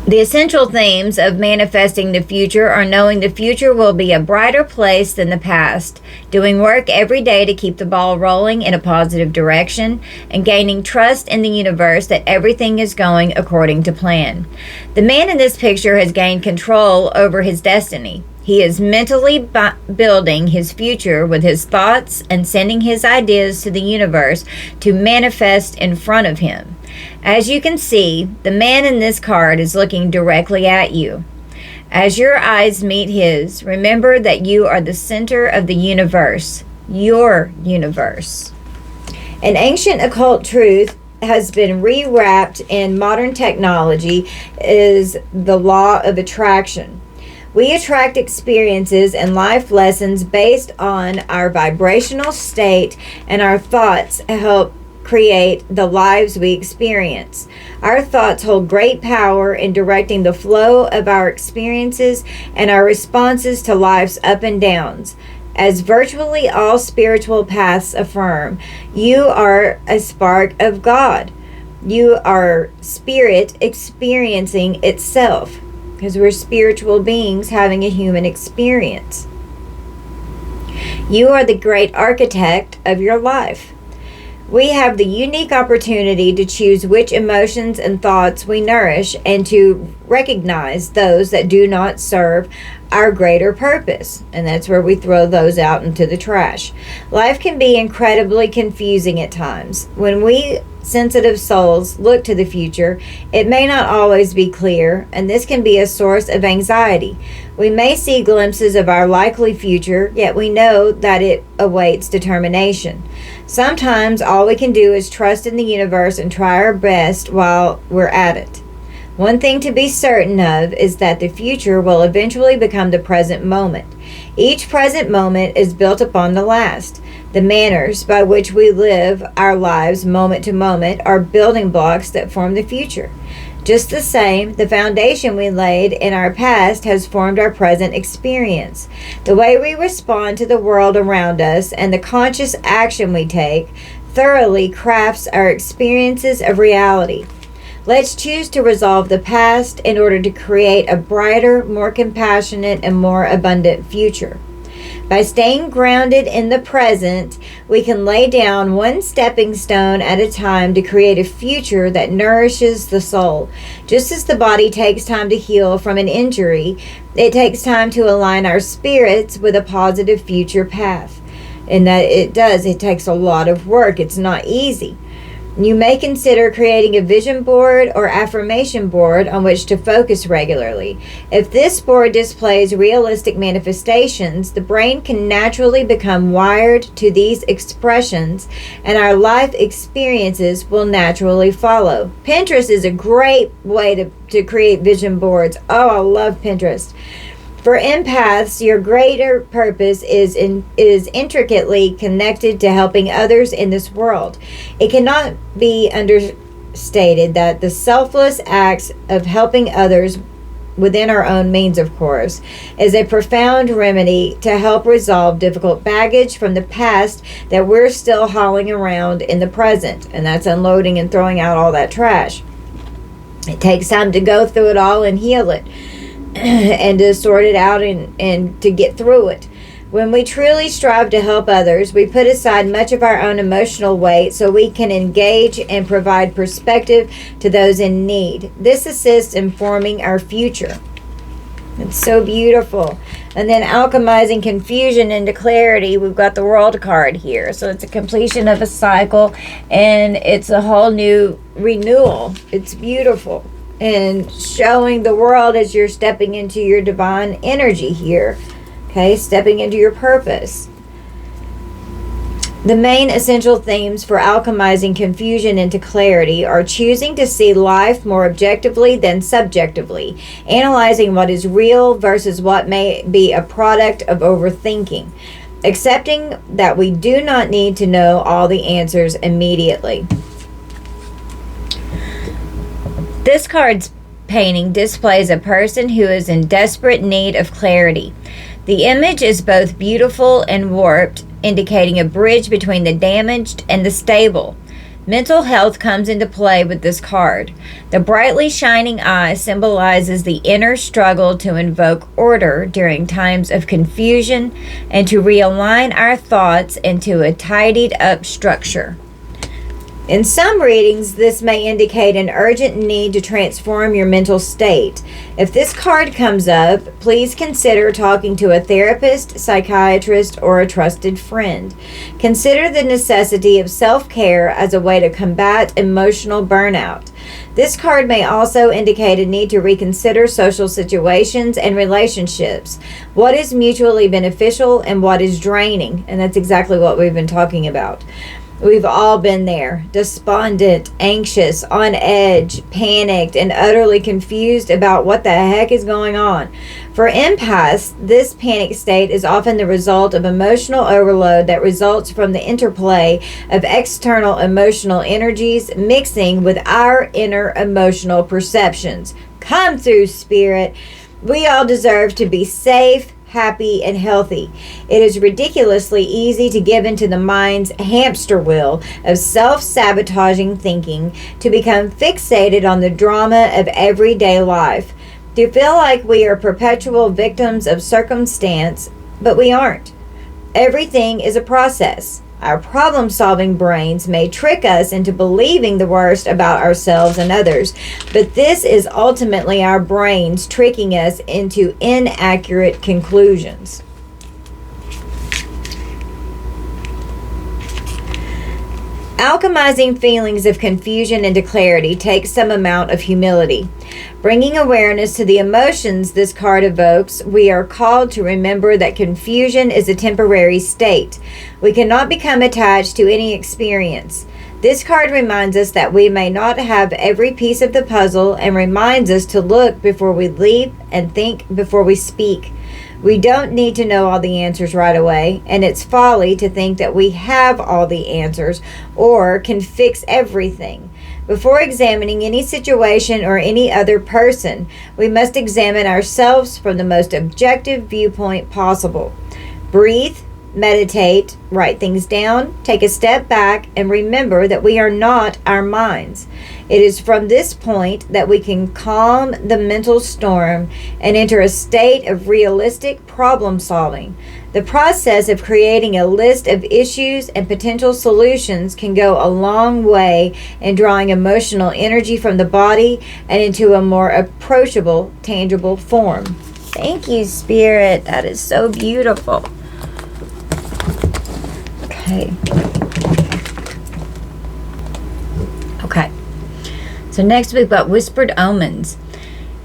The essential themes of manifesting the future are knowing the future will be a brighter place than the past, doing work every day to keep the ball rolling in a positive direction, and gaining trust in the universe that everything is going according to plan. The man in this picture has gained control over his destiny. He is mentally building his future with his thoughts and sending his ideas to the universe to manifest in front of him. As you can see, the man in this card is looking directly at you. As your eyes meet his, remember that you are the center of the universe, your universe. An ancient occult truth has been rewrapped in modern technology is the law of attraction. We attract experiences and life lessons based on our vibrational state, and our thoughts help create the lives we experience. Our thoughts hold great power in directing the flow of our experiences and our responses to life's up and downs. As virtually all spiritual paths affirm, you are a spark of God. You are spirit experiencing itself, because we're spiritual beings having a human experience. You are the great architect of your life. We have the unique opportunity to choose which emotions and thoughts we nourish and to recognize those that do not serve our greater purpose. And that's where we throw those out into the trash. Life can be incredibly confusing at times. When we sensitive souls look to the future, it may not always be clear, and this can be a source of anxiety. We may see glimpses of our likely future, yet we know that it awaits determination. Sometimes all we can do is trust in the universe and try our best while we're at it. One thing to be certain of is that the future will eventually become the present moment. Each present moment is built upon the last. The manners by which we live our lives moment to moment are building blocks that form the future. Just the same, the foundation we laid in our past has formed our present experience. The way we respond to the world around us and the conscious action we take thoroughly crafts our experiences of reality. Let's choose to resolve the past in order to create a brighter, more compassionate, and more abundant future. By staying grounded in the present, we can lay down one stepping stone at a time to create a future that nourishes the soul. Just as the body takes time to heal from an injury, it takes time to align our spirits with a positive future path. And that it does. It takes a lot of work. It's not easy. You may consider creating a vision board or affirmation board on which to focus regularly. If this board displays realistic manifestations, the brain can naturally become wired to these expressions, and our life experiences will naturally follow. Pinterest is a great way to create vision boards. Oh, I love Pinterest. For empaths, your greater purpose is intricately connected to helping others in this world. It cannot be understated that the selfless acts of helping others within our own means, of course, is a profound remedy to help resolve difficult baggage from the past that we're still hauling around in the present. And that's unloading and throwing out all that trash. It takes time to go through it all and heal it. And to sort it out and to get through it. When we truly strive to help others, we put aside much of our own emotional weight so we can engage and provide perspective to those in need. This assists in forming our future. It's so beautiful. And then alchemizing confusion into clarity, we've got the World card here. So it's a completion of a cycle, and it's a whole new renewal. It's beautiful. And showing the world as you're stepping into your divine energy here. Okay, stepping into your purpose. The main essential themes for alchemizing confusion into clarity are choosing to see life more objectively than subjectively, analyzing what is real versus what may be a product of overthinking, accepting that we do not need to know all the answers immediately. This card's painting displays a person who is in desperate need of clarity. The image is both beautiful and warped, indicating a bridge between the damaged and the stable. Mental health comes into play with this card. The brightly shining eye symbolizes the inner struggle to invoke order during times of confusion and to realign our thoughts into a tidied up structure. In some readings, this may indicate an urgent need to transform your mental state. If this card comes up, please consider talking to a therapist, psychiatrist, or a trusted friend. Consider the necessity of self-care as a way to combat emotional burnout. This card may also indicate a need to reconsider social situations and relationships. What is mutually beneficial and what is draining? And that's exactly what we've been talking about. We've all been there, despondent, anxious, on edge, panicked, and utterly confused about what the heck is going on. For empaths, this panic state is often the result of emotional overload that results from the interplay of external emotional energies mixing with our inner emotional perceptions. Come through, Spirit. We all deserve to be safe, happy, and healthy. It is ridiculously easy to give into the mind's hamster wheel of self-sabotaging thinking, to become fixated on the drama of everyday life, to feel like we are perpetual victims of circumstance, but we aren't. Everything is a process. Our problem-solving brains may trick us into believing the worst about ourselves and others, but this is ultimately our brains tricking us into inaccurate conclusions. Alchemizing feelings of confusion into clarity takes some amount of humility. Bringing awareness to the emotions this card evokes, we are called to remember that confusion is a temporary state. We cannot become attached to any experience. This card reminds us that we may not have every piece of the puzzle and reminds us to look before we leap and think before we speak. We don't need to know all the answers right away, and it's folly to think that we have all the answers or can fix everything. Before examining any situation or any other person, we must examine ourselves from the most objective viewpoint possible. Breathe, meditate, write things down, take a step back, and remember that we are not our minds. It is from this point that we can calm the mental storm and enter a state of realistic problem solving. The process of creating a list of issues and potential solutions can go a long way in drawing emotional energy from the body and into a more approachable, tangible form. Thank you, Spirit. That is so beautiful. Okay. Okay. So next we've got whispered omens.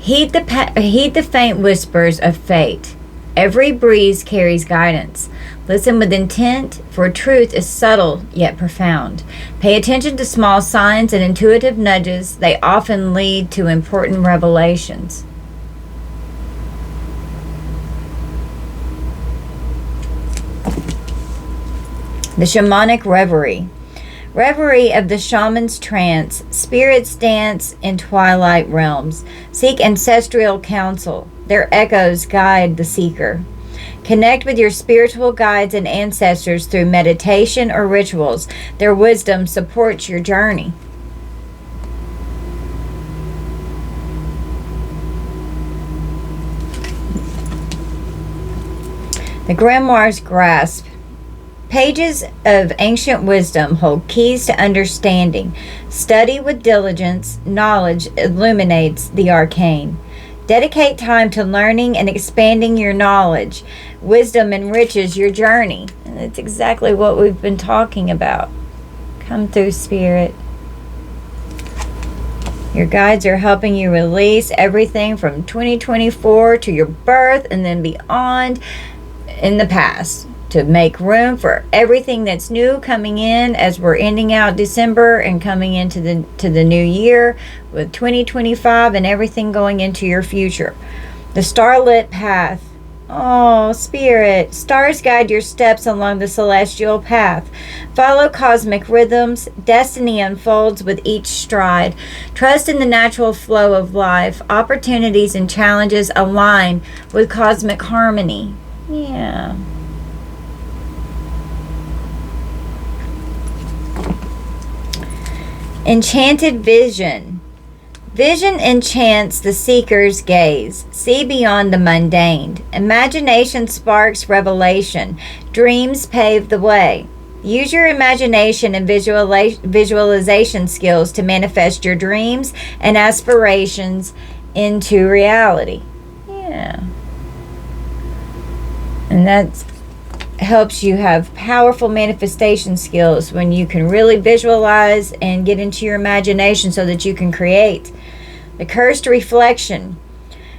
Heed the faint whispers of fate. Every breeze carries guidance. Listen with intent, for truth is subtle yet profound. Pay attention to small signs and intuitive nudges. They often lead to important revelations. The shamanic reverie. Reverie of the shaman's trance. Spirits dance in twilight realms. Seek ancestral counsel. Their echoes guide the seeker. Connect with your spiritual guides and ancestors through meditation or rituals. Their wisdom supports your journey. The Grimoire's grasp. Pages of ancient wisdom hold keys to understanding. Study with diligence. Knowledge illuminates the arcane. Dedicate time to learning and expanding your knowledge. Wisdom enriches your journey. And that's exactly what we've been talking about. Come through, Spirit. Your guides are helping you release everything from 2024 to your birth and then beyond in the past, to make room for everything that's new coming in as we're ending out December and coming into the new year with 2025 and everything going into your future. The starlit path. Oh, Spirit, stars guide your steps along the celestial path. Follow cosmic rhythms. Destiny unfolds with each stride. Trust in the natural flow of life. Opportunities and challenges align with cosmic harmony. Yeah. Enchanted vision. Vision enchants the seeker's gaze. See beyond the mundane. Imagination sparks revelation. Dreams pave the way. Use your imagination and visualization skills to manifest your dreams and aspirations into reality. Yeah. And that helps you have powerful manifestation skills when you can really visualize and get into your imagination so that you can create. The cursed reflection.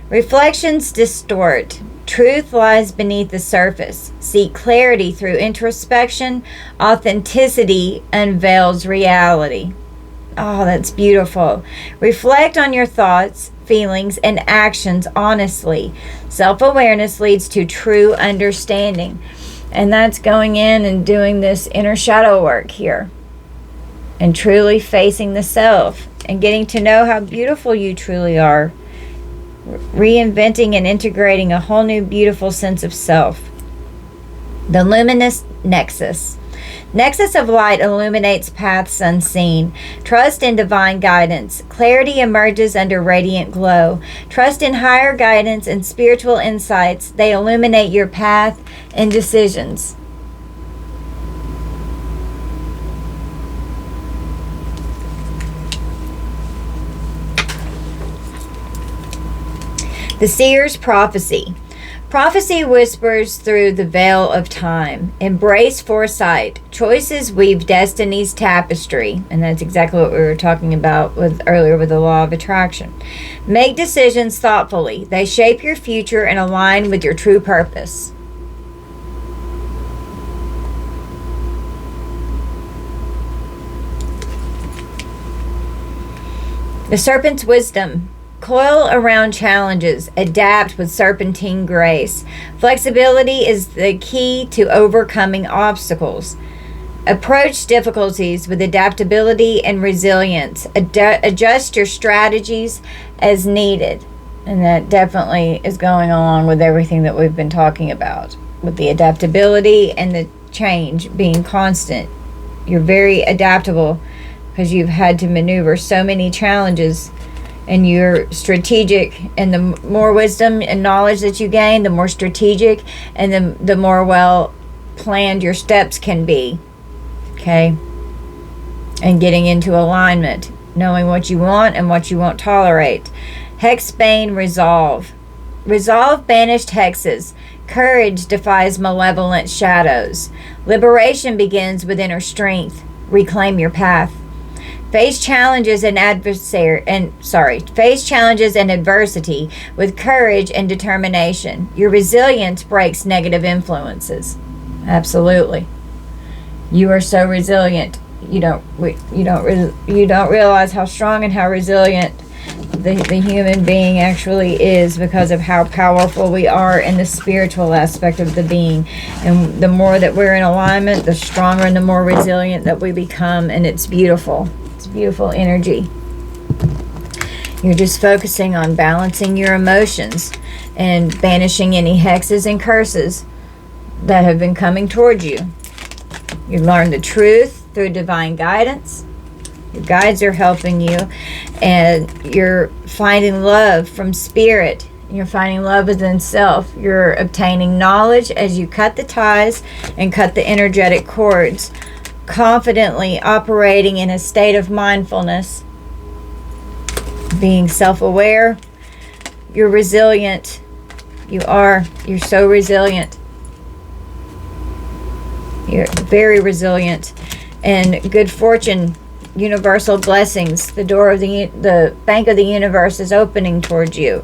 Reflections distort. Truth lies beneath the surface. Seek clarity through introspection. Authenticity unveils reality. Oh, that's beautiful. Reflect on your thoughts, feelings, and actions honestly. Self-awareness leads to true understanding. And that's going in and doing this inner shadow work here. And truly facing the self. And getting to know how beautiful you truly are. Reinventing and integrating a whole new beautiful sense of self. The luminous nexus. Nexus of light illuminates paths unseen. Trust in divine guidance. Clarity emerges under radiant glow. Trust in higher guidance and spiritual insights. They illuminate your path and decisions. The seer's prophecy. Prophecy whispers through the veil of time. Embrace foresight. Choices weave destiny's tapestry. And that's exactly what we were talking about earlier with the law of attraction. Make decisions thoughtfully. They shape your future and align with your true purpose. The serpent's wisdom. Coil around challenges. Adapt with serpentine grace. Flexibility is the key to overcoming obstacles. Approach difficulties with adaptability and resilience. Adjust your strategies as needed. And that definitely is going along with everything that we've been talking about. With the adaptability and the change being constant. You're very adaptable because you've had to maneuver so many challenges. And you're strategic, and the more wisdom and knowledge that you gain, the more strategic and the more well planned your steps can be. Okay? And getting into alignment, knowing what you want and what you won't tolerate. Hexbane resolve. Resolve banished hexes. Courage defies malevolent shadows. Liberation begins with inner strength. Reclaim your path. Face challenges and adversity with courage and determination. Your resilience breaks negative influences. Absolutely. You are so resilient. You don't realize how strong and how resilient the human being actually is because of how powerful we are in the spiritual aspect of the being. And the more that we're in alignment, the stronger and the more resilient that we become, and it's beautiful. Beautiful energy. You're just focusing on balancing your emotions and banishing any hexes and curses that have been coming towards you. You learn the truth through divine guidance. Your guides are helping you, and you're finding love from spirit. You're finding love within self. You're obtaining knowledge as you cut the ties and cut the energetic cords. Confidently operating in a state of mindfulness, being self-aware, You're resilient. You are. You're so resilient. You're very resilient. And good fortune, universal blessings. The door of the bank of the universe is opening towards you,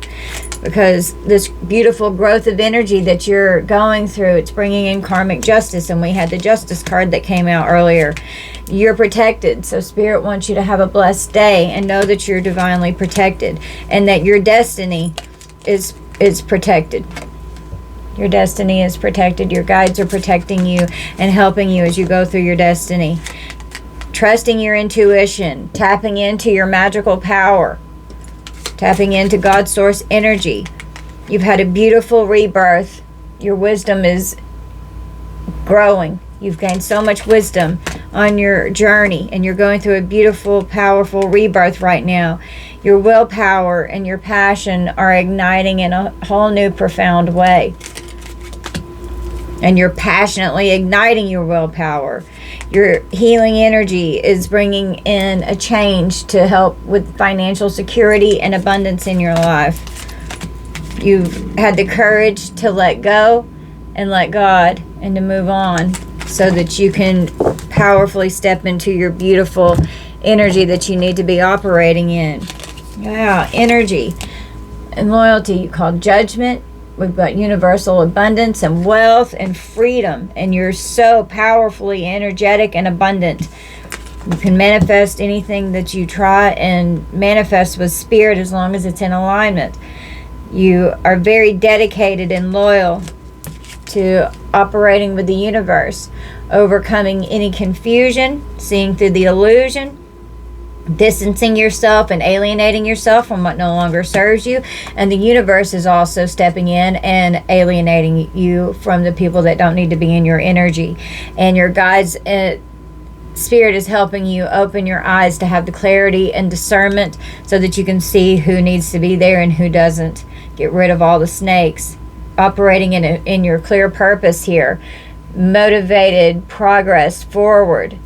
because this beautiful growth of energy that you're going through, it's bringing in karmic justice. And we had the justice card that came out earlier. You're protected. So Spirit wants you to have a blessed day and know that you're divinely protected, and that your destiny is protected. Your destiny is protected. Your guides are protecting you and helping you as you go through your destiny. Trusting your intuition, tapping into your magical power, tapping into God's source energy. You've had a beautiful rebirth. Your wisdom is growing. You've gained so much wisdom on your journey, and you're going through a beautiful, powerful rebirth right now. Your willpower and your passion are igniting in a whole new, profound way. And you're passionately igniting your willpower. Your healing energy is bringing in a change to help with financial security and abundance in your life. You've had the courage to let go and let God, and to move on, so that you can powerfully step into your beautiful energy that you need to be operating in. Yeah, energy and loyalty. You call judgment. We've got universal abundance and wealth and freedom. And you're so powerfully energetic and abundant. You can manifest anything that you try and manifest with Spirit, as long as it's in alignment. You are very dedicated and loyal to operating with the universe, overcoming any confusion, seeing through the illusion, distancing yourself and alienating yourself from what no longer serves you. And the universe is also stepping in and alienating you from the people that don't need to be in your energy. And your guides, Spirit is helping you open your eyes to have the clarity and discernment, so that you can see who needs to be there and who doesn't. Get rid of all the snakes. Operating in your clear purpose here. Motivated progress forward.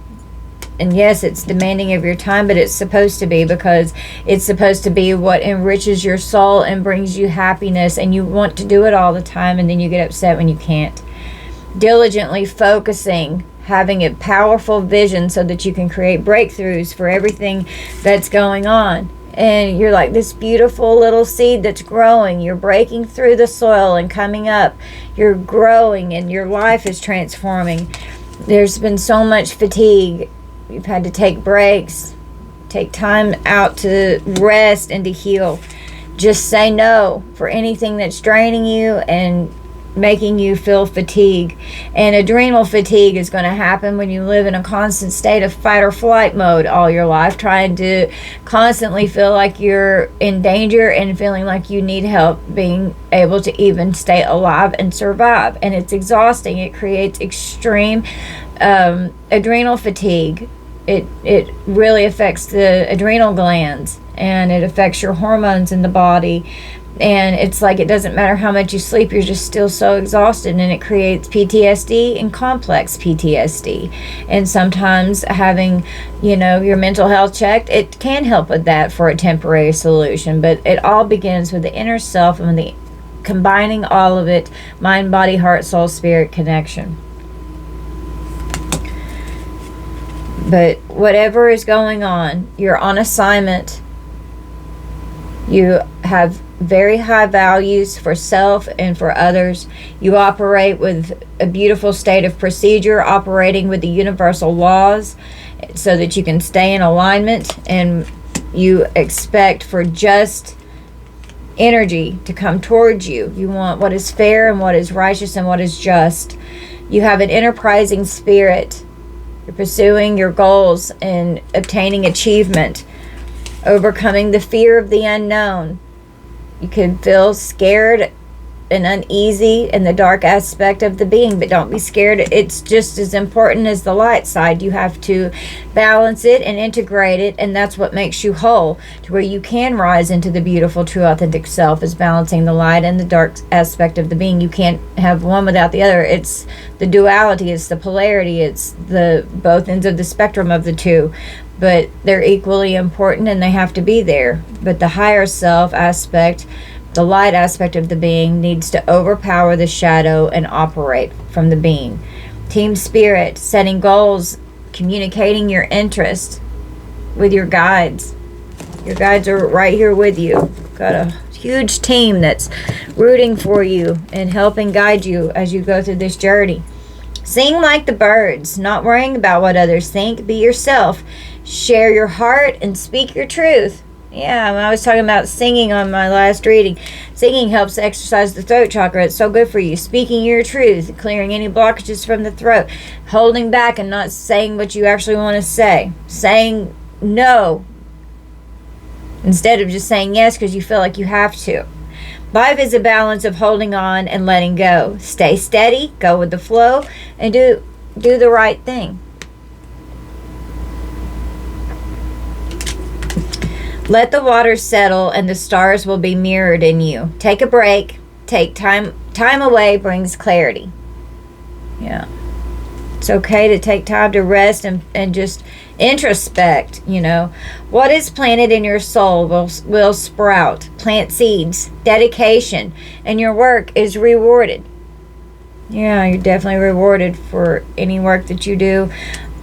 And yes, it's demanding of your time, but it's supposed to be, because it's supposed to be what enriches your soul and brings you happiness, and you want to do it all the time, and then you get upset when you can't. Diligently focusing, having a powerful vision so that you can create breakthroughs for everything that's going on. And you're like this beautiful little seed that's growing. You're breaking through the soil and coming up. You're growing, and your life is transforming. There's been so much fatigue. You've had to take breaks, take time out to rest and to heal. Just say no for anything that's draining you and making you feel fatigue. And adrenal fatigue is going to happen when you live in a constant state of fight or flight mode all your life, trying to constantly feel like you're in danger and feeling like you need help being able to even stay alive and survive. And it's exhausting. It creates extreme adrenal fatigue. It really affects the adrenal glands, and it affects your hormones in the body. And it's like, it doesn't matter how much you sleep, you're just still so exhausted, and it creates PTSD and complex PTSD. And sometimes having, your mental health checked, it can help with that for a temporary solution. But it all begins with the inner self and the combining all of it, mind, body, heart, soul, spirit connection. But whatever is going on, you're on assignment. You have very high values for self and for others. You operate with a beautiful state of procedure, operating with the universal laws so that you can stay in alignment, and you expect for just energy to come towards you. You want what is fair and what is righteous and what is just. You have an enterprising spirit. You're pursuing your goals and obtaining achievement, overcoming the fear of the unknown. You can feel scared and uneasy in the dark aspect of the being, but don't be scared. It's just as important as the light side. You have to balance it and integrate it, and that's what makes you whole, to where you can rise into the beautiful, true, authentic self, is balancing the light and the dark aspect of the being. You can't have one without the other. It's the duality, it's the polarity, it's the both ends of the spectrum of the two. But they're equally important, and they have to be there. But the higher self aspect The light aspect of the being needs to overpower the shadow and operate from the being. Team spirit, setting goals, communicating your interest with your guides. Your guides are right here with you. Got a huge team that's rooting for you and helping guide you as you go through this journey. Sing like the birds, not worrying about what others think. Be yourself. Share your heart and speak your truth. Yeah, I was talking about singing on my last reading. Singing helps exercise the throat chakra. It's so good for you. Speaking your truth, clearing any blockages from the throat, holding back and not saying what you actually want to say. Saying no instead of just saying yes because you feel like you have to. Life is a balance of holding on and letting go. Stay steady, go with the flow, and do the right thing. Let the waters settle and the stars will be mirrored in you. Take a break. Take time away brings clarity. Yeah. It's okay to take time to rest and just introspect, What is planted in your soul will sprout. Plant seeds, dedication, and your work is rewarded. Yeah, you're definitely rewarded for any work that you do.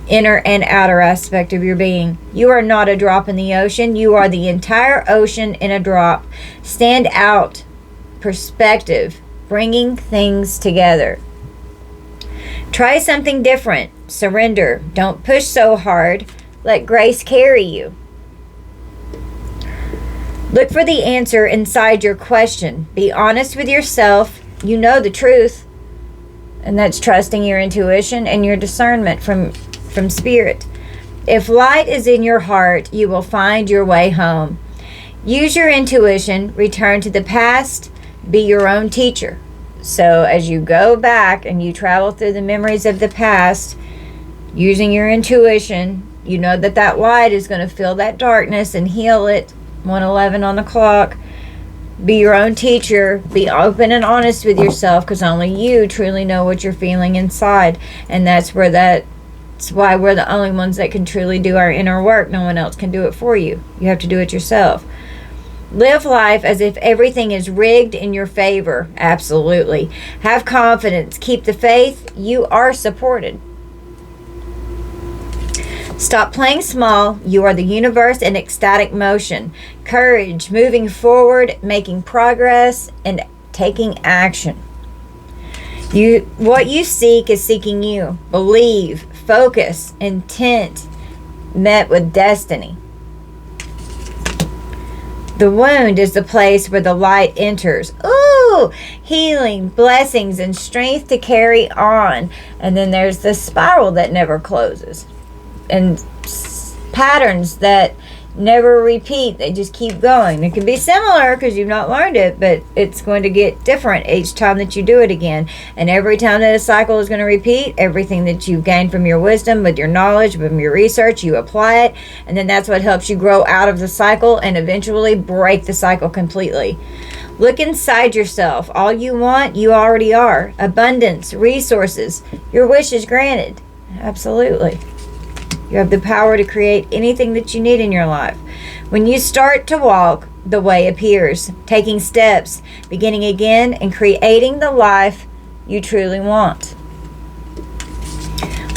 Inner and outer aspect of your being. You are not a drop in the ocean. You are the entire ocean in a drop. Stand out. Perspective. Bringing things together. Try something different. Surrender. Don't push so hard. Let grace carry you. Look for the answer inside your question. Be honest with yourself. You know the truth. And that's trusting your intuition and your discernment from spirit. If light is in your heart, you will find your way home. Use your intuition, return to the past, be your own teacher. So as you go back and you travel through the memories of the past, using your intuition, you know that light is going to fill that darkness and heal it. 1:11 on the clock. Be your own teacher. Be open and honest with yourself because only you truly know what you're feeling inside. And that's why we're the only ones that can truly do our inner work. No one else can do it for you. You have to do it yourself. Live life as if everything is rigged in your favor. Absolutely. Have confidence. Keep the faith. You are supported. Stop playing small. You are the universe in ecstatic motion. Courage, moving forward, making progress, and taking action. What you seek is seeking you. Believe, focus, intent, met with destiny. The wound is the place where the light enters. Ooh, healing, blessings, and strength to carry on. And then there's the spiral that never closes. And patterns that never repeat. They just keep going. It can be similar because you've not learned it, but it's going to get different each time that you do it again. And every time that a cycle is going to repeat, everything that you've gained from your wisdom, with your knowledge, from your research, you apply it. And then that's what helps you grow out of the cycle and eventually break the cycle completely. Look inside yourself. All you want, you already are. Abundance, resources. Your wish is granted. Absolutely. You have the power to create anything that you need in your life. When you start to walk, the way appears. Taking steps, beginning again, and creating the life you truly want.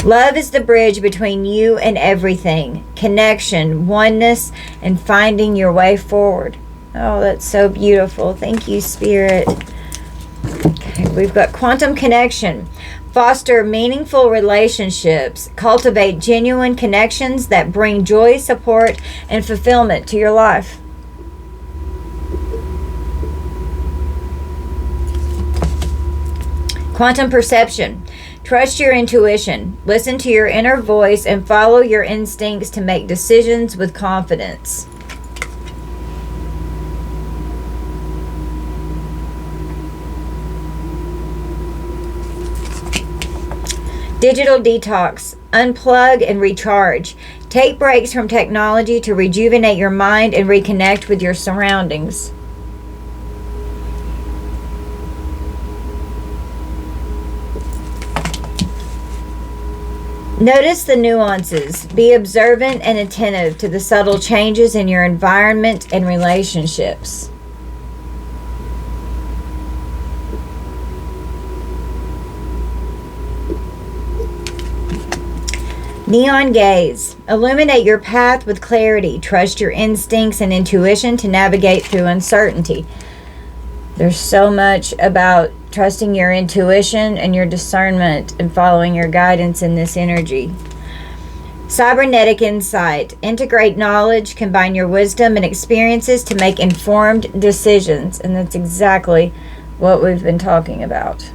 Love is the bridge between you and everything. Connection, oneness, and finding your way forward. Oh, that's so beautiful. Thank you, Spirit. Okay, we've got quantum connection. Foster meaningful relationships. Cultivate genuine connections that bring joy, support, and fulfillment to your life. Quantum perception. Trust your intuition. Listen to your inner voice and follow your instincts to make decisions with confidence. Digital detox. Unplug and recharge. Take breaks from technology to rejuvenate your mind and reconnect with your surroundings. Notice the nuances. Be observant and attentive to the subtle changes in your environment and relationships. Neon gaze. Illuminate your path with clarity. Trust your instincts and intuition to navigate through uncertainty. There's so much about trusting your intuition and your discernment and following your guidance in this energy. Cybernetic insight. Integrate knowledge, combine your wisdom and experiences to make informed decisions. And that's exactly what we've been talking about.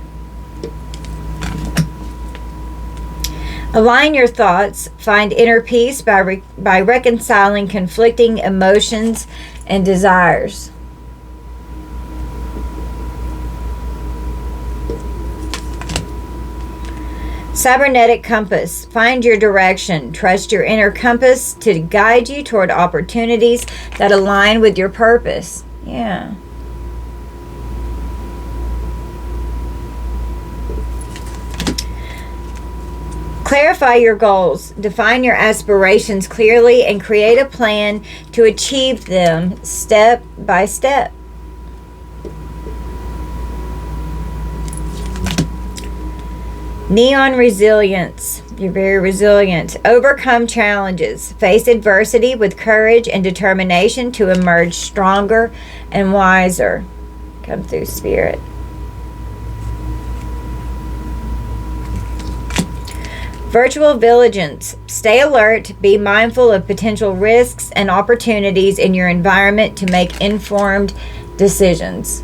Align your thoughts. Find inner peace by reconciling conflicting emotions and desires. Cybernetic compass. Find your direction. Trust your inner compass to guide you toward opportunities that align with your purpose. Yeah. Clarify your goals. Define your aspirations clearly and create a plan to achieve them step by step. Neon resilience. You're very resilient. Overcome challenges. Face adversity with courage and determination to emerge stronger and wiser. Come through, Spirit. Virtual vigilance. Stay alert. Be mindful of potential risks and opportunities in your environment to make informed decisions.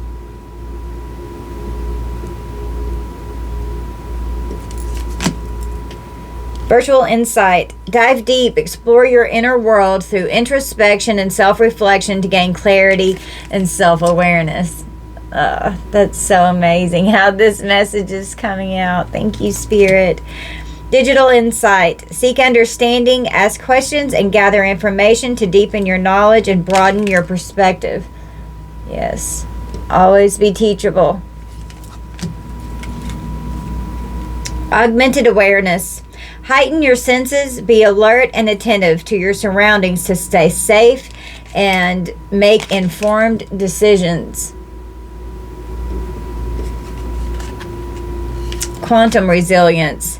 Virtual insight. Dive deep. Explore your inner world through introspection and self-reflection to gain clarity and self-awareness. That's so amazing how this message is coming out. Thank you, Spirit. Digital insight. Seek understanding, ask questions, and gather information to deepen your knowledge and broaden your perspective. Yes. Always be teachable. Augmented awareness. Heighten your senses, be alert and attentive to your surroundings to stay safe and make informed decisions. Quantum resilience.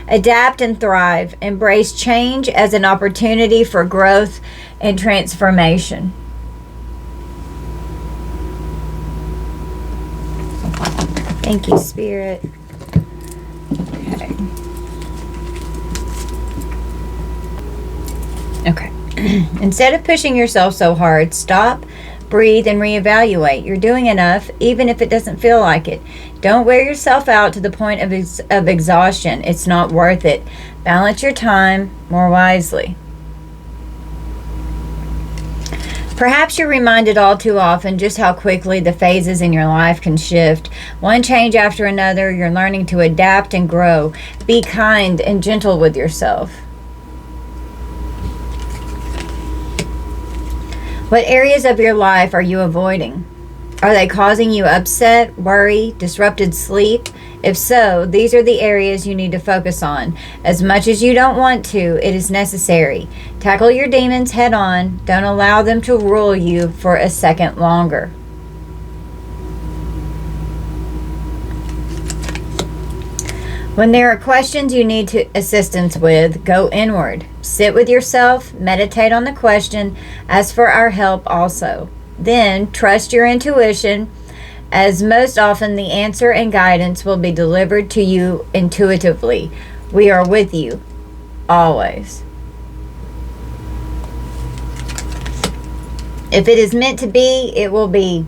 Adapt and thrive. Embrace change as an opportunity for growth and transformation. Thank you, Spirit. Okay. Instead of pushing yourself so hard, stop, breathe, and reevaluate. You're doing enough, even if it doesn't feel like it. Don't wear yourself out to the point of exhaustion. It's not worth it. Balance your time more wisely. Perhaps you're reminded all too often just how quickly the phases in your life can shift. One change after another, you're learning to adapt and grow. Be kind and gentle with yourself. What areas of your life are you avoiding? Are they causing you upset, worry, disrupted sleep? If so, these are the areas you need to focus on. As much as you don't want to, it is necessary. Tackle your demons head on. Don't allow them to rule you for a second longer. When there are questions you need assistance with, go inward. Sit with yourself, meditate on the question, ask for our help also. Then, trust your intuition, as most often the answer and guidance will be delivered to you intuitively. We are with you, always. If it is meant to be, it will be.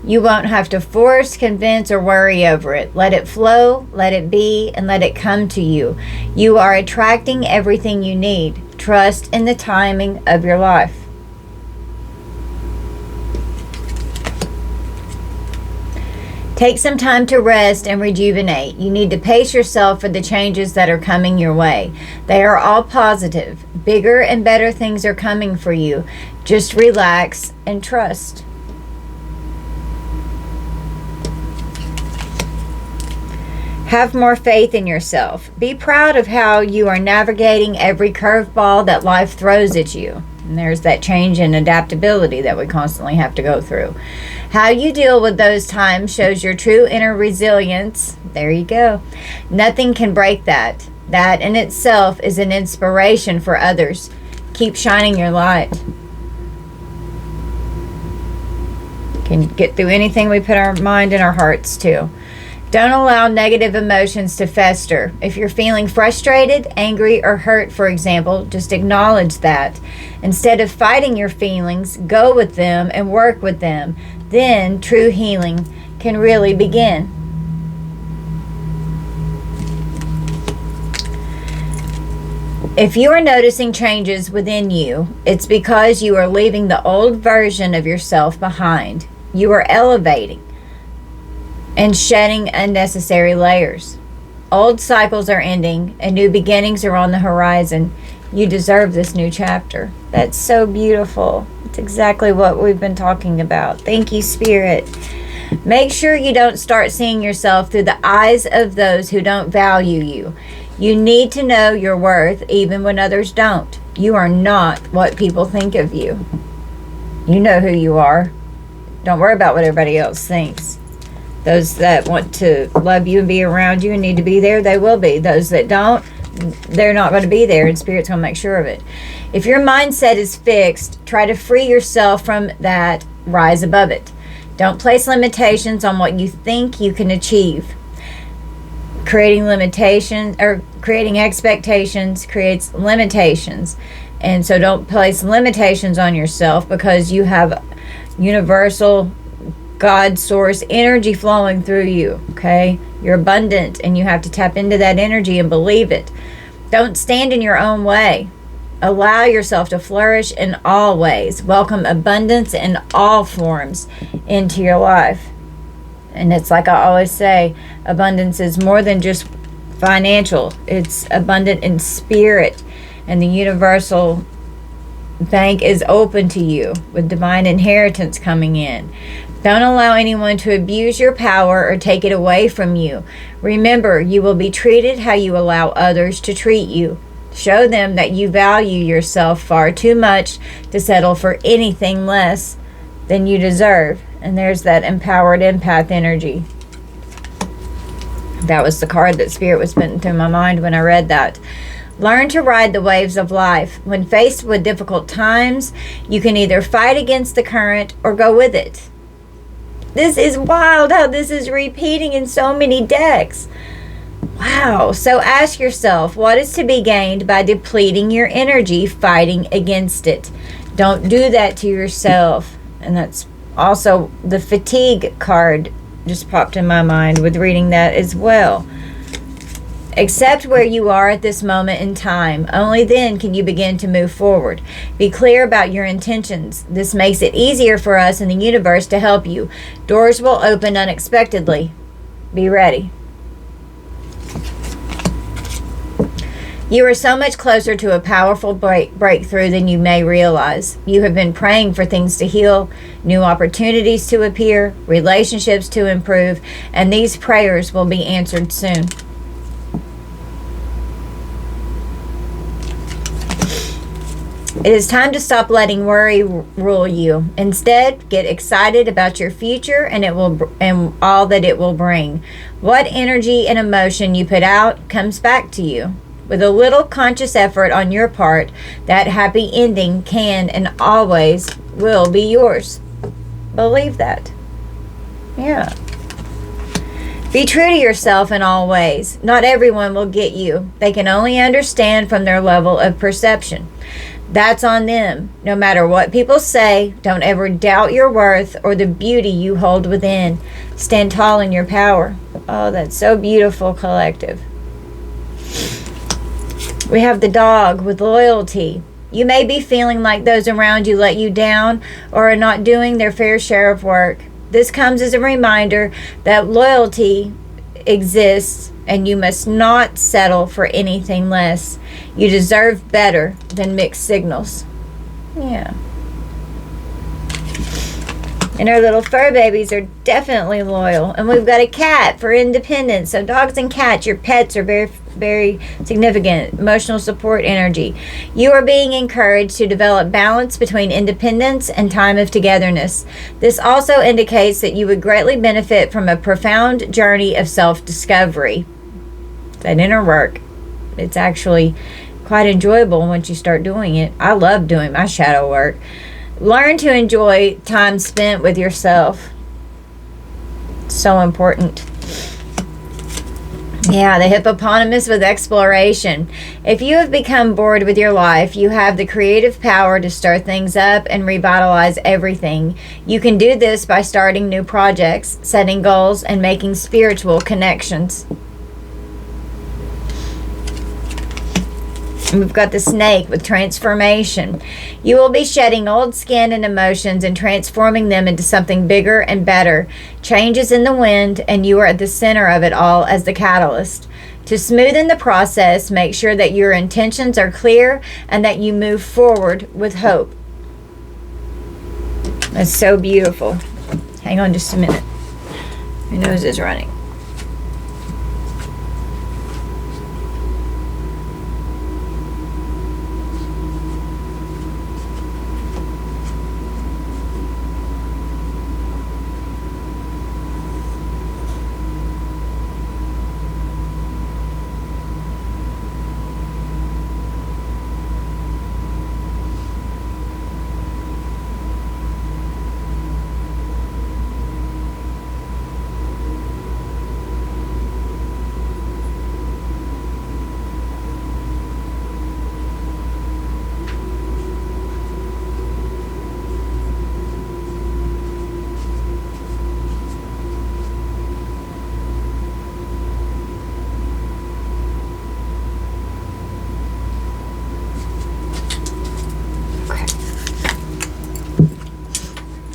You won't have to force, convince, or worry over it. Let it flow, let it be, and let it come to you. You are attracting everything you need. Trust in the timing of your life. Take some time to rest and rejuvenate. You need to pace yourself for the changes that are coming your way. They are all positive. Bigger and better things are coming for you. Just relax and trust. Have more faith in yourself. Be proud of how you are navigating every curveball that life throws at you. And there's that change in adaptability that we constantly have to go through. How you deal with those times shows your true inner resilience. There you go. Nothing can break that. That in itself is an inspiration for others. Keep shining your light. Can get through anything we put our mind and our hearts to. Don't allow negative emotions to fester. If you're feeling frustrated, angry, or hurt, for example, just acknowledge that. Instead of fighting your feelings, go with them and work with them. Then true healing can really begin. If you are noticing changes within you, it's because you are leaving the old version of yourself behind. You are elevating and shedding unnecessary layers. Old cycles are ending and new beginnings are on the horizon. You deserve this new chapter. That's so beautiful. It's exactly what we've been talking about. Thank you, Spirit. Make sure you don't start seeing yourself through the eyes of those who don't value you. You need to know your worth even when others don't. You are not what people think of you. You know who you are. Don't worry about what everybody else thinks. Those that want to love you and be around you and need to be there, they will be. Those that don't, they're not going to be there, and Spirit's going to make sure of it. If your mindset is fixed, try to free yourself from that, rise above it. Don't place limitations on what you think you can achieve. Creating expectations creates limitations. And so don't place limitations on yourself, because you have universal God source energy flowing through you. Okay? You're abundant and you have to tap into that energy and believe it. Don't stand in your own way. Allow yourself to flourish in all ways. Welcome abundance in all forms into your life. And it's like I always say, abundance is more than just financial. It's abundant in spirit. And the universal bank is open to you with divine inheritance coming in. Don't allow anyone to abuse your power or take it away from you. Remember, you will be treated how you allow others to treat you. Show them that you value yourself far too much to settle for anything less than you deserve. And there's that empowered empath energy. That was the card that Spirit was putting through my mind when I read that. Learn to ride the waves of life. When faced with difficult times, you can either fight against the current or go with it. This is wild how this is repeating in so many decks. Wow. So ask yourself, what is to be gained by depleting your energy fighting against it? Don't do that to yourself. And that's also the fatigue card just popped in my mind with reading that as well. Accept where you are at this moment in time. Only then can you begin to move forward. Be clear about your intentions. This makes it easier for us in the universe to help you. Doors will open unexpectedly. Be ready. You are so much closer to a powerful breakthrough than you may realize. You have been praying for things to heal, new opportunities to appear, relationships to improve, and these prayers will be answered soon. It is time to stop letting worry rule you. Instead, get excited about your future and all that it will bring. What energy and emotion you put out comes back to you. With a little conscious effort on your part, that happy ending can and always will be yours. Believe that. Yeah. Be true to yourself in all ways. Not everyone will get you. They can only understand from their level of perception. That's on them. No matter what people say, don't ever doubt your worth or the beauty you hold within. Stand tall in your power. Oh, that's so beautiful, collective. We have the dog with loyalty. You may be feeling like those around you let you down or are not doing their fair share of work. This comes as a reminder that loyalty exists and you must not settle for anything less. You deserve better than mixed signals. Yeah. And our little fur babies are definitely loyal. And we've got a cat for independence. So dogs and cats, your pets, are very, very significant. Emotional support energy. You are being encouraged to develop balance between independence and time of togetherness. This also indicates that you would greatly benefit from a profound journey of self-discovery. That inner work It's actually quite enjoyable once you start doing it. I love doing my shadow work. Learn to enjoy time spent with yourself. So important. Yeah, the hippopotamus with exploration. If you have become bored with your life, you have the creative power to start things up and revitalize everything. You can do this by starting new projects, setting goals, and making spiritual connections. And we've got the snake with transformation. You will be shedding old skin and emotions and transforming them into something bigger and better. Change is in the wind, and you are at the center of it all as the catalyst. To smoothen the process, make sure that your intentions are clear and that you move forward with hope. That's so beautiful. Hang on just a minute. Your nose is running.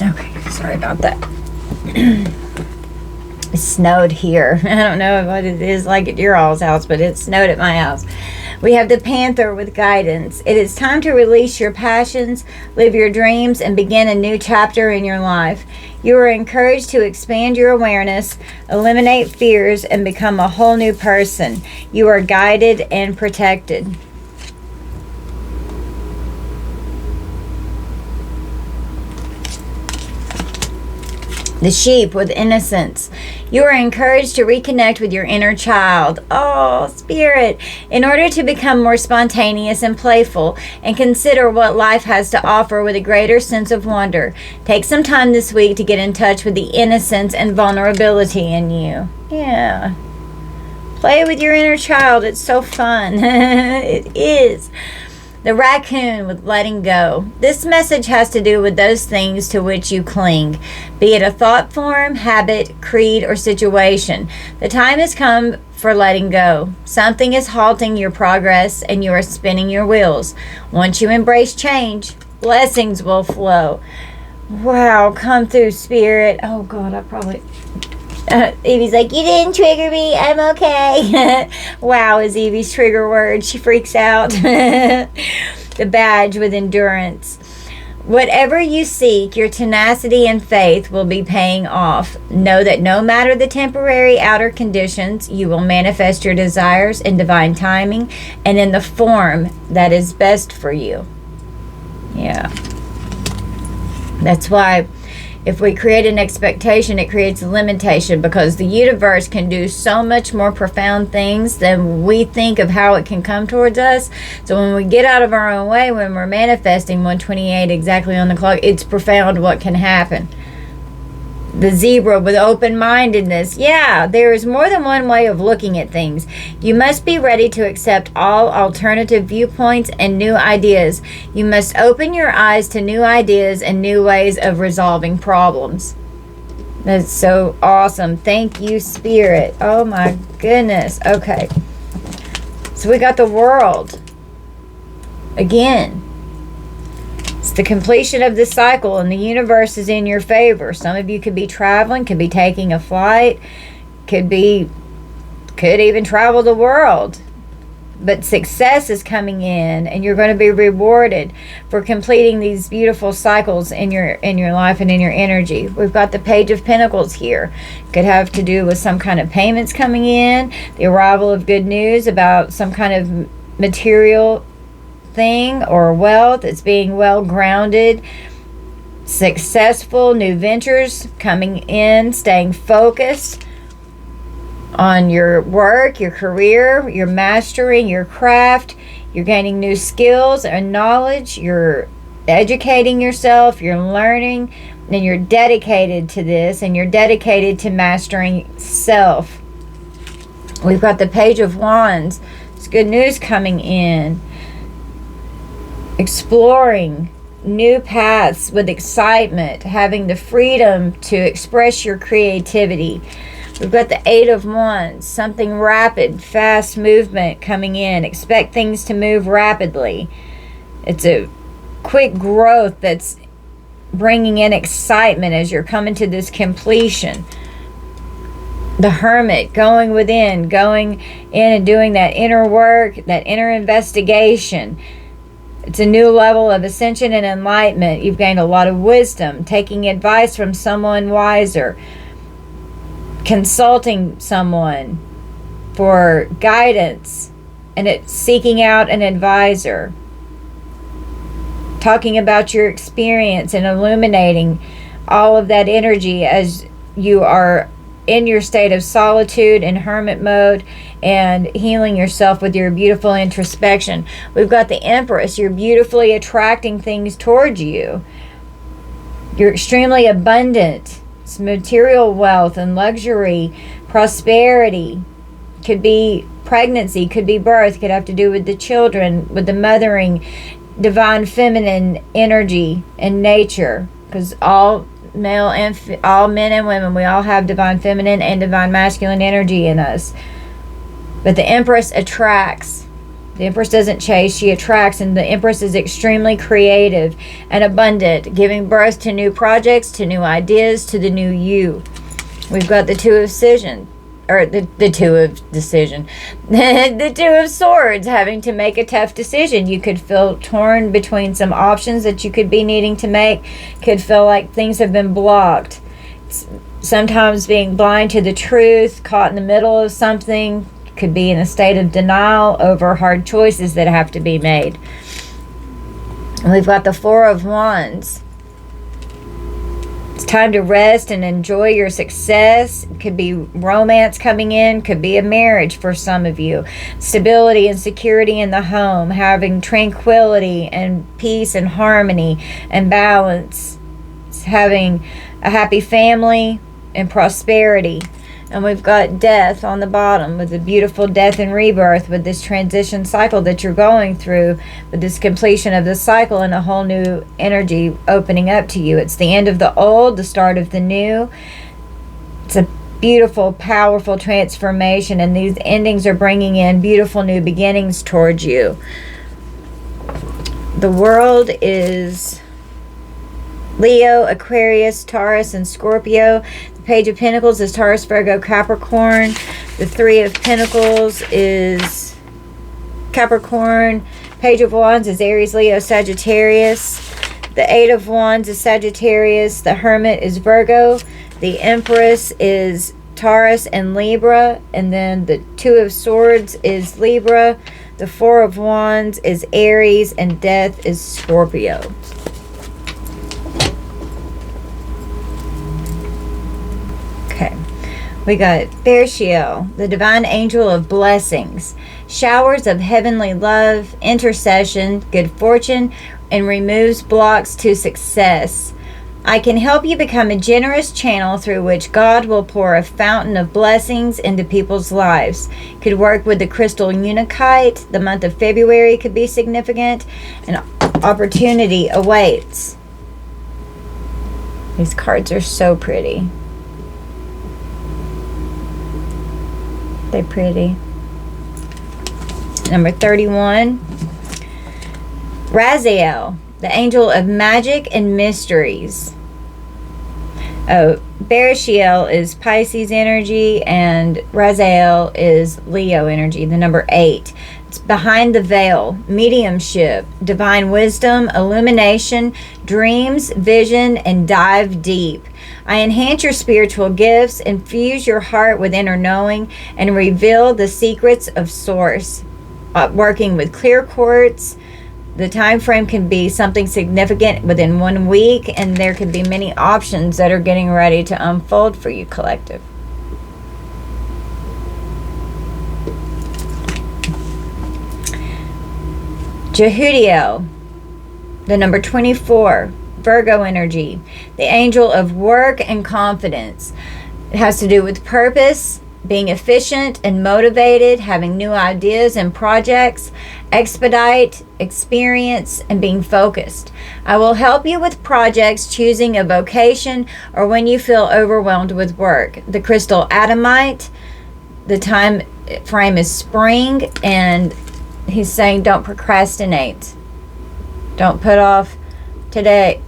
Okay, sorry about that. It snowed here. I don't know what it is like at your all's house, but it snowed at my house. We have the panther with guidance. It is time to release your passions, live your dreams, and begin a new chapter in your life. You are encouraged to expand your awareness, eliminate fears, and become a whole new person. You are guided and protected. The sheep with innocence. You are encouraged to reconnect with your inner child. Oh, spirit. In order to become more spontaneous and playful and consider what life has to offer with a greater sense of wonder. Take some time this week to get in touch with the innocence and vulnerability in you. Yeah. Play with your inner child. It's so fun. It is. The raccoon with letting go. This message has to do with those things to which you cling, be it a thought form, habit, creed, or situation. The time has come for letting go. Something is halting your progress and you are spinning your wheels. Once you embrace change, blessings will flow. Wow, come through, spirit. Oh God, I probably... Evie's like, you didn't trigger me, I'm okay. Wow is Evie's trigger word. She freaks out. The badge with endurance. Whatever you seek, your tenacity and faith will be paying off. Know that no matter the temporary outer conditions, you will manifest your desires in divine timing and in the form that is best for you. Yeah. That's why if we create an expectation, it creates a limitation, because the universe can do so much more profound things than we think of how it can come towards us. So when we get out of our own way, when we're manifesting 128 exactly on the clock, it's profound what can happen. The zebra with open-mindedness. Yeah, there is more than one way of looking at things. You must be ready to accept all alternative viewpoints and new ideas. You must open your eyes to new ideas and new ways of resolving problems. That's so awesome. Thank you, Spirit. Oh my goodness. Okay. So we got the world. Again. It's the completion of the cycle, and the universe is in your favor. Some of you could be traveling, could be taking a flight, could even travel the world. But success is coming in, and you're going to be rewarded for completing these beautiful cycles in your life and in your energy. We've got the Page of Pentacles here. Could have to do with some kind of payments coming in, the arrival of good news about some kind of material thing or wealth. It's being well grounded, successful, new ventures coming in, staying focused. on your work, your career, you're mastering your craft, you're gaining new skills and knowledge, you're educating yourself, you're learning, and you're dedicated to this, and you're dedicated to mastering self. We've got the Page of Wands. It's good news coming in. Exploring new paths with excitement, having the freedom to express your creativity. We've got the Eight of Wands, something rapid, fast movement coming in. Expect things to move rapidly. It's a quick growth that's bringing in excitement as you're coming to this completion. The Hermit, going within, going in and doing that inner work, that inner investigation. It's a new level of ascension and enlightenment. You've gained a lot of wisdom, taking advice from someone wiser, consulting someone for guidance, and it's seeking out an advisor, talking about your experience and illuminating all of that energy as you are in your state of solitude and hermit mode, and healing yourself with your beautiful introspection. We've got the Empress. You're beautifully attracting things towards you. You're extremely abundant. It's material wealth and luxury, prosperity. Could be pregnancy, could be birth, could have to do with the children, with the mothering, divine feminine energy and nature, because all male and all men and women, we all have divine feminine and divine masculine energy in us. But the Empress attracts. The Empress doesn't chase, she attracts, and the Empress is extremely creative and abundant, giving birth to new projects, to new ideas, to the new you. We've got the Two of Decision, or the Two of Decision, the Two of Swords, having to make a tough decision. You could feel torn between some options that you could be needing to make, could feel like things have been blocked. Sometimes being blind to the truth, caught in the middle of something, could be in a state of denial over hard choices that have to be made. And we've got the Four of Wands. It's time to rest and enjoy your success. It could be romance coming in, could be a marriage for some of you. Stability and security in the home, having tranquility and peace and harmony and balance. It's having a happy family and prosperity. And we've got death on the bottom, with the beautiful death and rebirth, with this transition cycle that you're going through, with this completion of the cycle and a whole new energy opening up to you. It's the end of the old, the start of the new. It's a beautiful, powerful transformation, and these endings are bringing in beautiful new beginnings towards you. The world is Leo, Aquarius, Taurus, and Scorpio. Page of Pentacles is Taurus, Virgo, Capricorn. The Three of Pentacles is Capricorn. Page of Wands is Aries, Leo, Sagittarius. The Eight of Wands is Sagittarius. The Hermit is Virgo. The Empress is Taurus and Libra. And then the Two of Swords is Libra. The Four of Wands is Aries. And Death is Scorpio. Okay, we got Bershiel, the divine angel of blessings, showers of heavenly love, intercession, good fortune, and removes blocks to success. I can help you become a generous channel through which God will pour a fountain of blessings into people's lives. Could work with the crystal Unakite. The month of February could be significant, and opportunity awaits. These cards are so pretty. They're pretty. Number 31. Raziel, the angel of magic and mysteries. Oh, Bershiel is Pisces energy, and Raziel is Leo energy, the number 8. It's behind the veil, mediumship, divine wisdom, illumination, dreams, vision, and dive deep. I enhance your spiritual gifts, infuse your heart with inner knowing, and reveal the secrets of Source. Working with clear quartz. The time frame can be something significant within 1 week, and there could be many options that are getting ready to unfold for you, collective. Jehudiel, the number 24, Virgo energy, the angel of work and confidence. It has to do with purpose, being efficient and motivated, having new ideas and projects, expedite, experience, and being focused. I will help you with projects, choosing a vocation, or when you feel overwhelmed with work. The crystal Adamite, the time frame is spring, and he's saying don't procrastinate. Don't put off today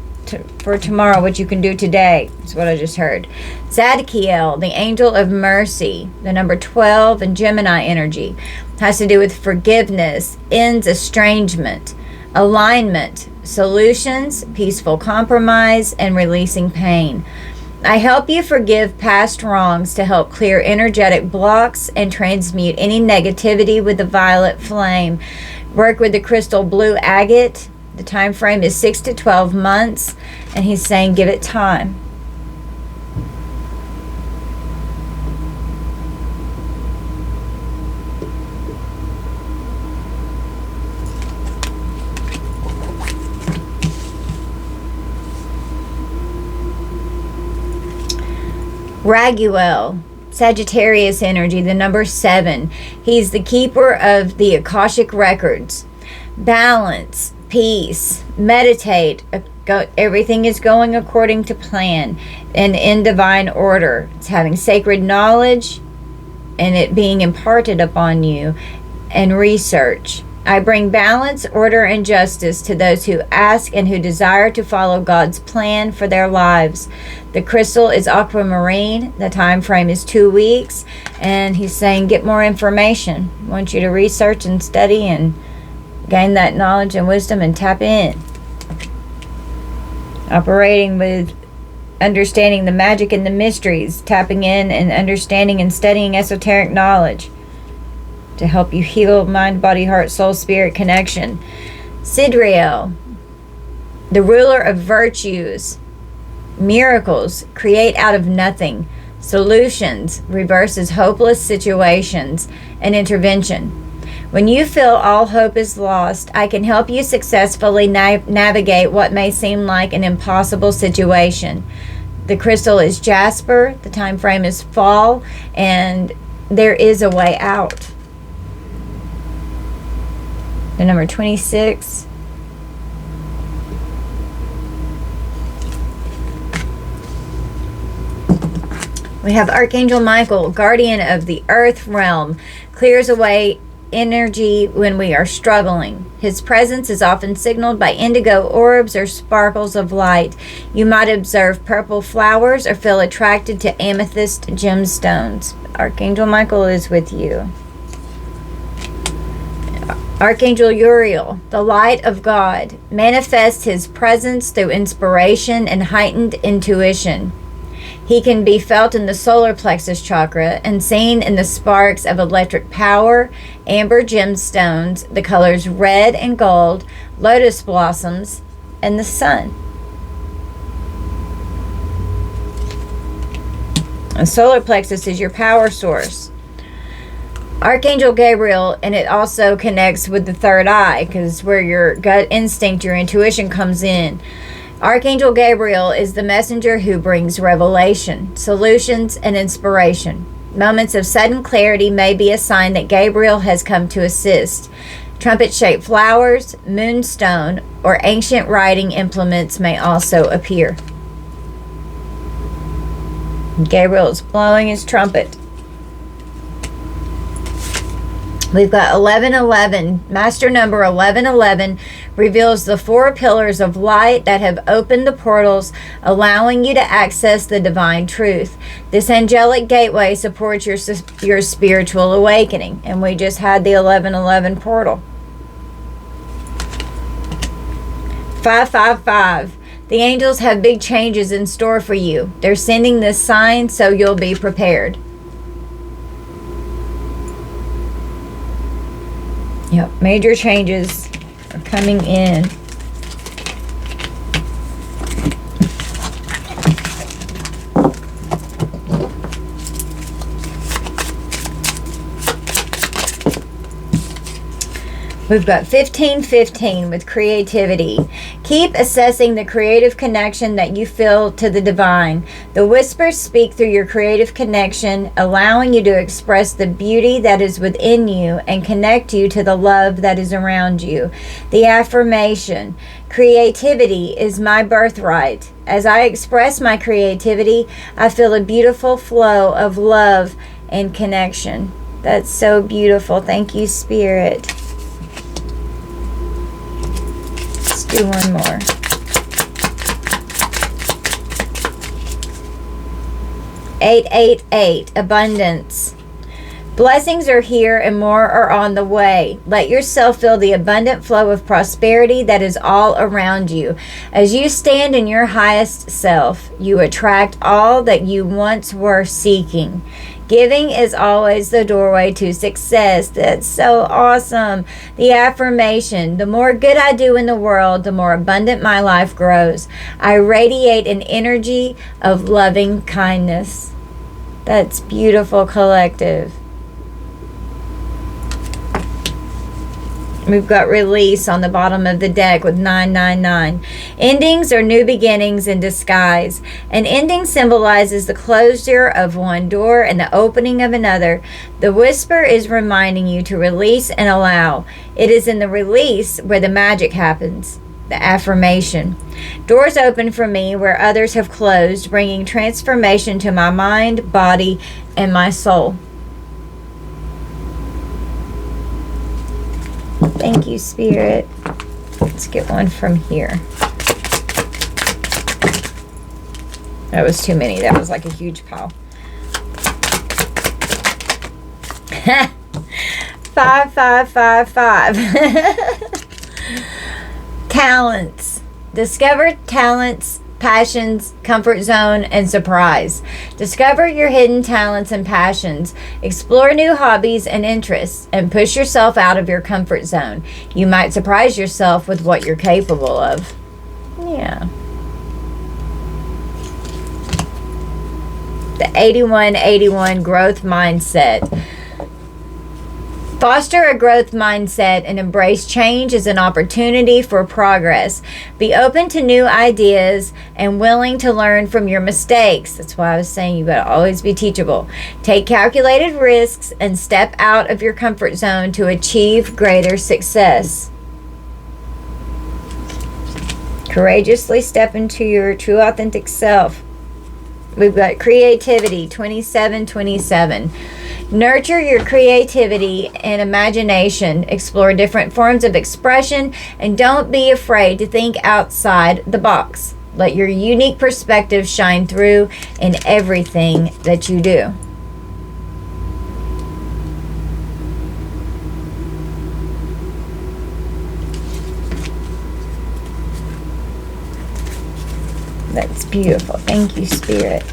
for tomorrow what you can do today. That's what I just heard. Zadkiel, the angel of mercy, the number 12, and Gemini energy, has to do with forgiveness, ends estrangement, alignment, solutions, peaceful compromise, and releasing pain. I help you forgive past wrongs to help clear energetic blocks and transmute any negativity with the violet flame. Work with the crystal blue agate. The time frame is 6 to 12 months, and he's saying give it time. Raguel, Sagittarius energy, the number 7. He's the keeper of the Akashic records. Balance, peace, meditate. Everything is going according to plan and in divine order. It's having sacred knowledge and it being imparted upon you, and research. I bring balance, order, and justice to those who ask and who desire to follow God's plan for their lives. The crystal is aquamarine. The time frame is 2 weeks, and he's saying get more information. I want you to research and study and gain that knowledge and wisdom and tap in. Operating with understanding the magic and the mysteries, tapping in and understanding and studying esoteric knowledge to help you heal mind, body, heart, soul, spirit connection. Sidriel, the ruler of virtues, miracles, create out of nothing, solutions, reverses hopeless situations, and intervention. When you feel all hope is lost, I can help you successfully navigate what may seem like an impossible situation. The crystal is jasper, the time frame is fall, and there is a way out. The number 26. We have Archangel Michael, guardian of the earth realm, clears away energy when we are struggling. His presence is often signaled by indigo orbs or sparkles of light. You might observe purple flowers or feel attracted to amethyst gemstones. Archangel Michael is with you. Archangel Uriel, the light of God, manifests his presence through inspiration and heightened intuition. He can be felt in the solar plexus chakra and seen in the sparks of electric power, amber gemstones, the colors red and gold, lotus blossoms, and the sun. The solar plexus is your power source. Archangel Gabriel, and it also connects with the third eye because where your gut instinct, your intuition comes in. Archangel Gabriel is the messenger who brings revelation, solutions, and inspiration. Moments of sudden clarity may be a sign that Gabriel has come to assist. Trumpet-shaped flowers, moonstone, or ancient writing implements may also appear. Gabriel is blowing his trumpet. We've got 1111. Master number 1111 reveals the 4 pillars of light that have opened the portals, allowing you to access the divine truth. This angelic gateway supports your spiritual awakening. And we just had the 1111 portal. 555. The angels have big changes in store for you. They're sending this sign so you'll be prepared. Yep, major changes are coming in. We've got 1515 with creativity. Keep assessing the creative connection that you feel to the divine. The whispers speak through your creative connection, allowing you to express the beauty that is within you and connect you to the love that is around you. The affirmation: creativity is my birthright. As I express my creativity, I feel a beautiful flow of love and connection. That's so beautiful. Thank you, Spirit. Do one more. Eight, abundance. Blessings are here and more are on the way. Let yourself feel the abundant flow of prosperity that is all around you. As you stand in your highest self, you attract all that you once were seeking. Giving is always the doorway to success. That's so awesome. The affirmation: the more good I do in the world, the more abundant my life grows. I radiate an energy of loving kindness. That's beautiful, collective. We've got release on the bottom of the deck with 999. Endings are new beginnings in disguise. An ending symbolizes the closure of one door and the opening of another. The whisper is reminding you to release and allow. It is in the release where the magic happens. The affirmation: doors open for me where others have closed, bringing transformation to my mind, body, and my soul. Thank you, Spirit. Let's get one from here. That was too many. That was like a huge pile. 5555. Talents. Discover talents, passions, comfort zone, and surprise. Discover your hidden talents and passions. Explore new hobbies and interests, and push yourself out of your comfort zone. You might surprise yourself with what you're capable of. Yeah. The 8181 growth mindset. Foster a growth mindset and embrace change as an opportunity for progress. Be open to new ideas and willing to learn from your mistakes. That's why I was saying you got to always be teachable. Take calculated risks and step out of your comfort zone to achieve greater success. Courageously step into your true authentic self. We've got creativity, 2727. Nurture your creativity and imagination. Explore different forms of expression and don't be afraid to think outside the box. Let your unique perspective shine through in everything that you do. That's beautiful. Thank you, Spirit.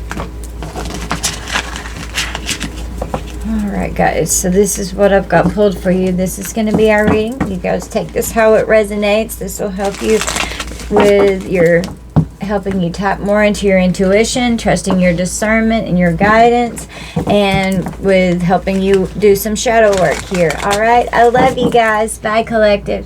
Alright, guys, so this is what I've got pulled for you. This is going to be our reading. You guys take this how it resonates. This will help you with your helping you tap more into your intuition, trusting your discernment and your guidance, and with helping you do some shadow work here. Alright, I love you guys. Bye, collective.